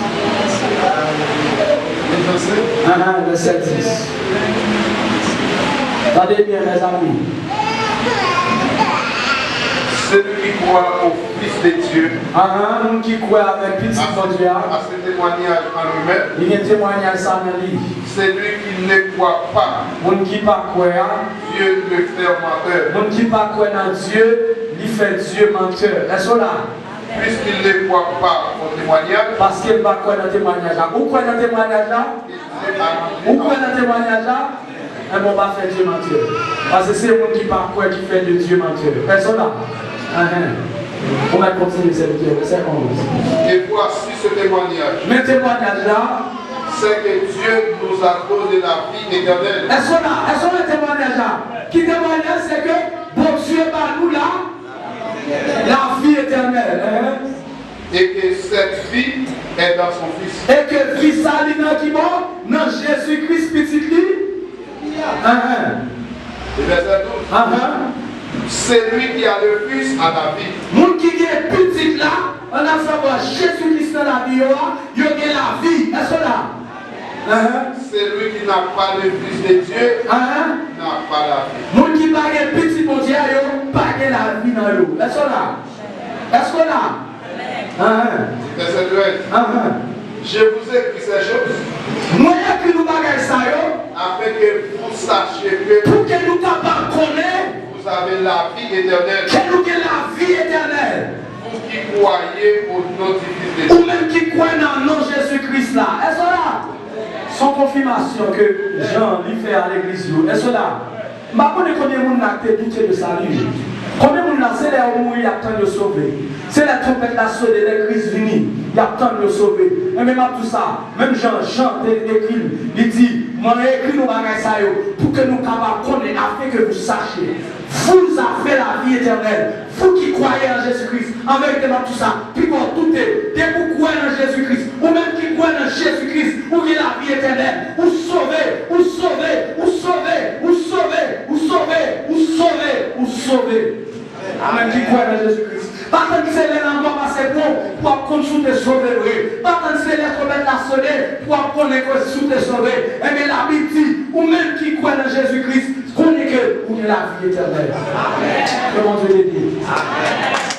Verset 10. Attendez bien, mes amis. Celui qui croit au Fils de Dieu, qui croit avec Fils de Dieu, à ce témoignage en lui-même, il y a un témoignage ça dans lui. Celui qui ne croit pas, qui pas croit, Dieu le fait menteur. Qui pas croit dans Dieu, il fait Dieu menteur. Elles sont là. Puisqu'il ne croit pas au témoignage, parce qu'il ne croit pas dans le témoignage là. Où croit dans le témoignage là? Où croit dans le témoignage là? Et on va faire Dieu menteur. Parce que c'est le monde qui pas croit qui fait de Dieu menteur. Elles sont là. On va continuer cette verset 11. Et voici ce témoignage. Mais témoignage là, c'est que Dieu nous a donné la vie éternelle. Est-ce qu'on a un témoignage là? Qui témoignage, c'est que bon Dieu par nous là, la vie éternelle. Hein? Et que cette vie est dans son Fils. Et que vie ça, qui bon, dans Jésus-Christ petit lui. Le verset 12. C'est lui qui a le Fils à la vie. Moun qui est petit là, on a savoir Jésus-Christ dans la vie, il y a la vie. Est-ce que là? C'est lui qui n'a pas le Fils de Dieu, n'a pas la vie. Moun qui n'a pas de petit bon Dieu, il n'a pas la vie dans l'eau. Est-ce que là? Est-ce que là? Verset 13. Je vous écris ces choses. Moi, je nous bagaille ça, afin que vous sachiez que pour que nous capables de connaître, vous avez la vie éternelle. que nous avons la vie éternelle. Vous qui croyez au nom du Fils de Dieu. Ou même qui croient dans le nom de Jésus-Christ là. Est-ce que là? Sans confirmation que Jean lui fait à l'église. Est-ce que là? Je ne sais pas combien de monde a été douté de salut. Combien de monde c'est là où mourir, il attend de sauver. C'est la trompette la sonne, l'église venue, il attend de sauver. Et même tout ça, même Jean chante et écrit, il dit, moi j'ai écrit nos bagages ça pour que nous capables de connaître, afin que vous sachiez. Vous avez la vie éternelle. Vous qui croyez en Jésus-Christ, en vérité, tout ça, puis pour tout est, dès que vous croyez en Jésus-Christ, ou même qui croyez en Jésus-Christ, vous avez la vie éternelle, vous sauvez, vous sauvez, vous sauvez, vous sauvez, vous sauvez, vous sauvez, vous sauvez. Amen, qui croit en Jésus-Christ. Pas tant que c'est les langues passer pour consulter sauver. Pas tant que c'est les trompettes la sonner pour connaître que sous te sauver. Et bien la Bible dit, ou même qui croit en Jésus-Christ, connaît que vous avez la vie éternelle. Amen. Comment Dieu le dit. Amen.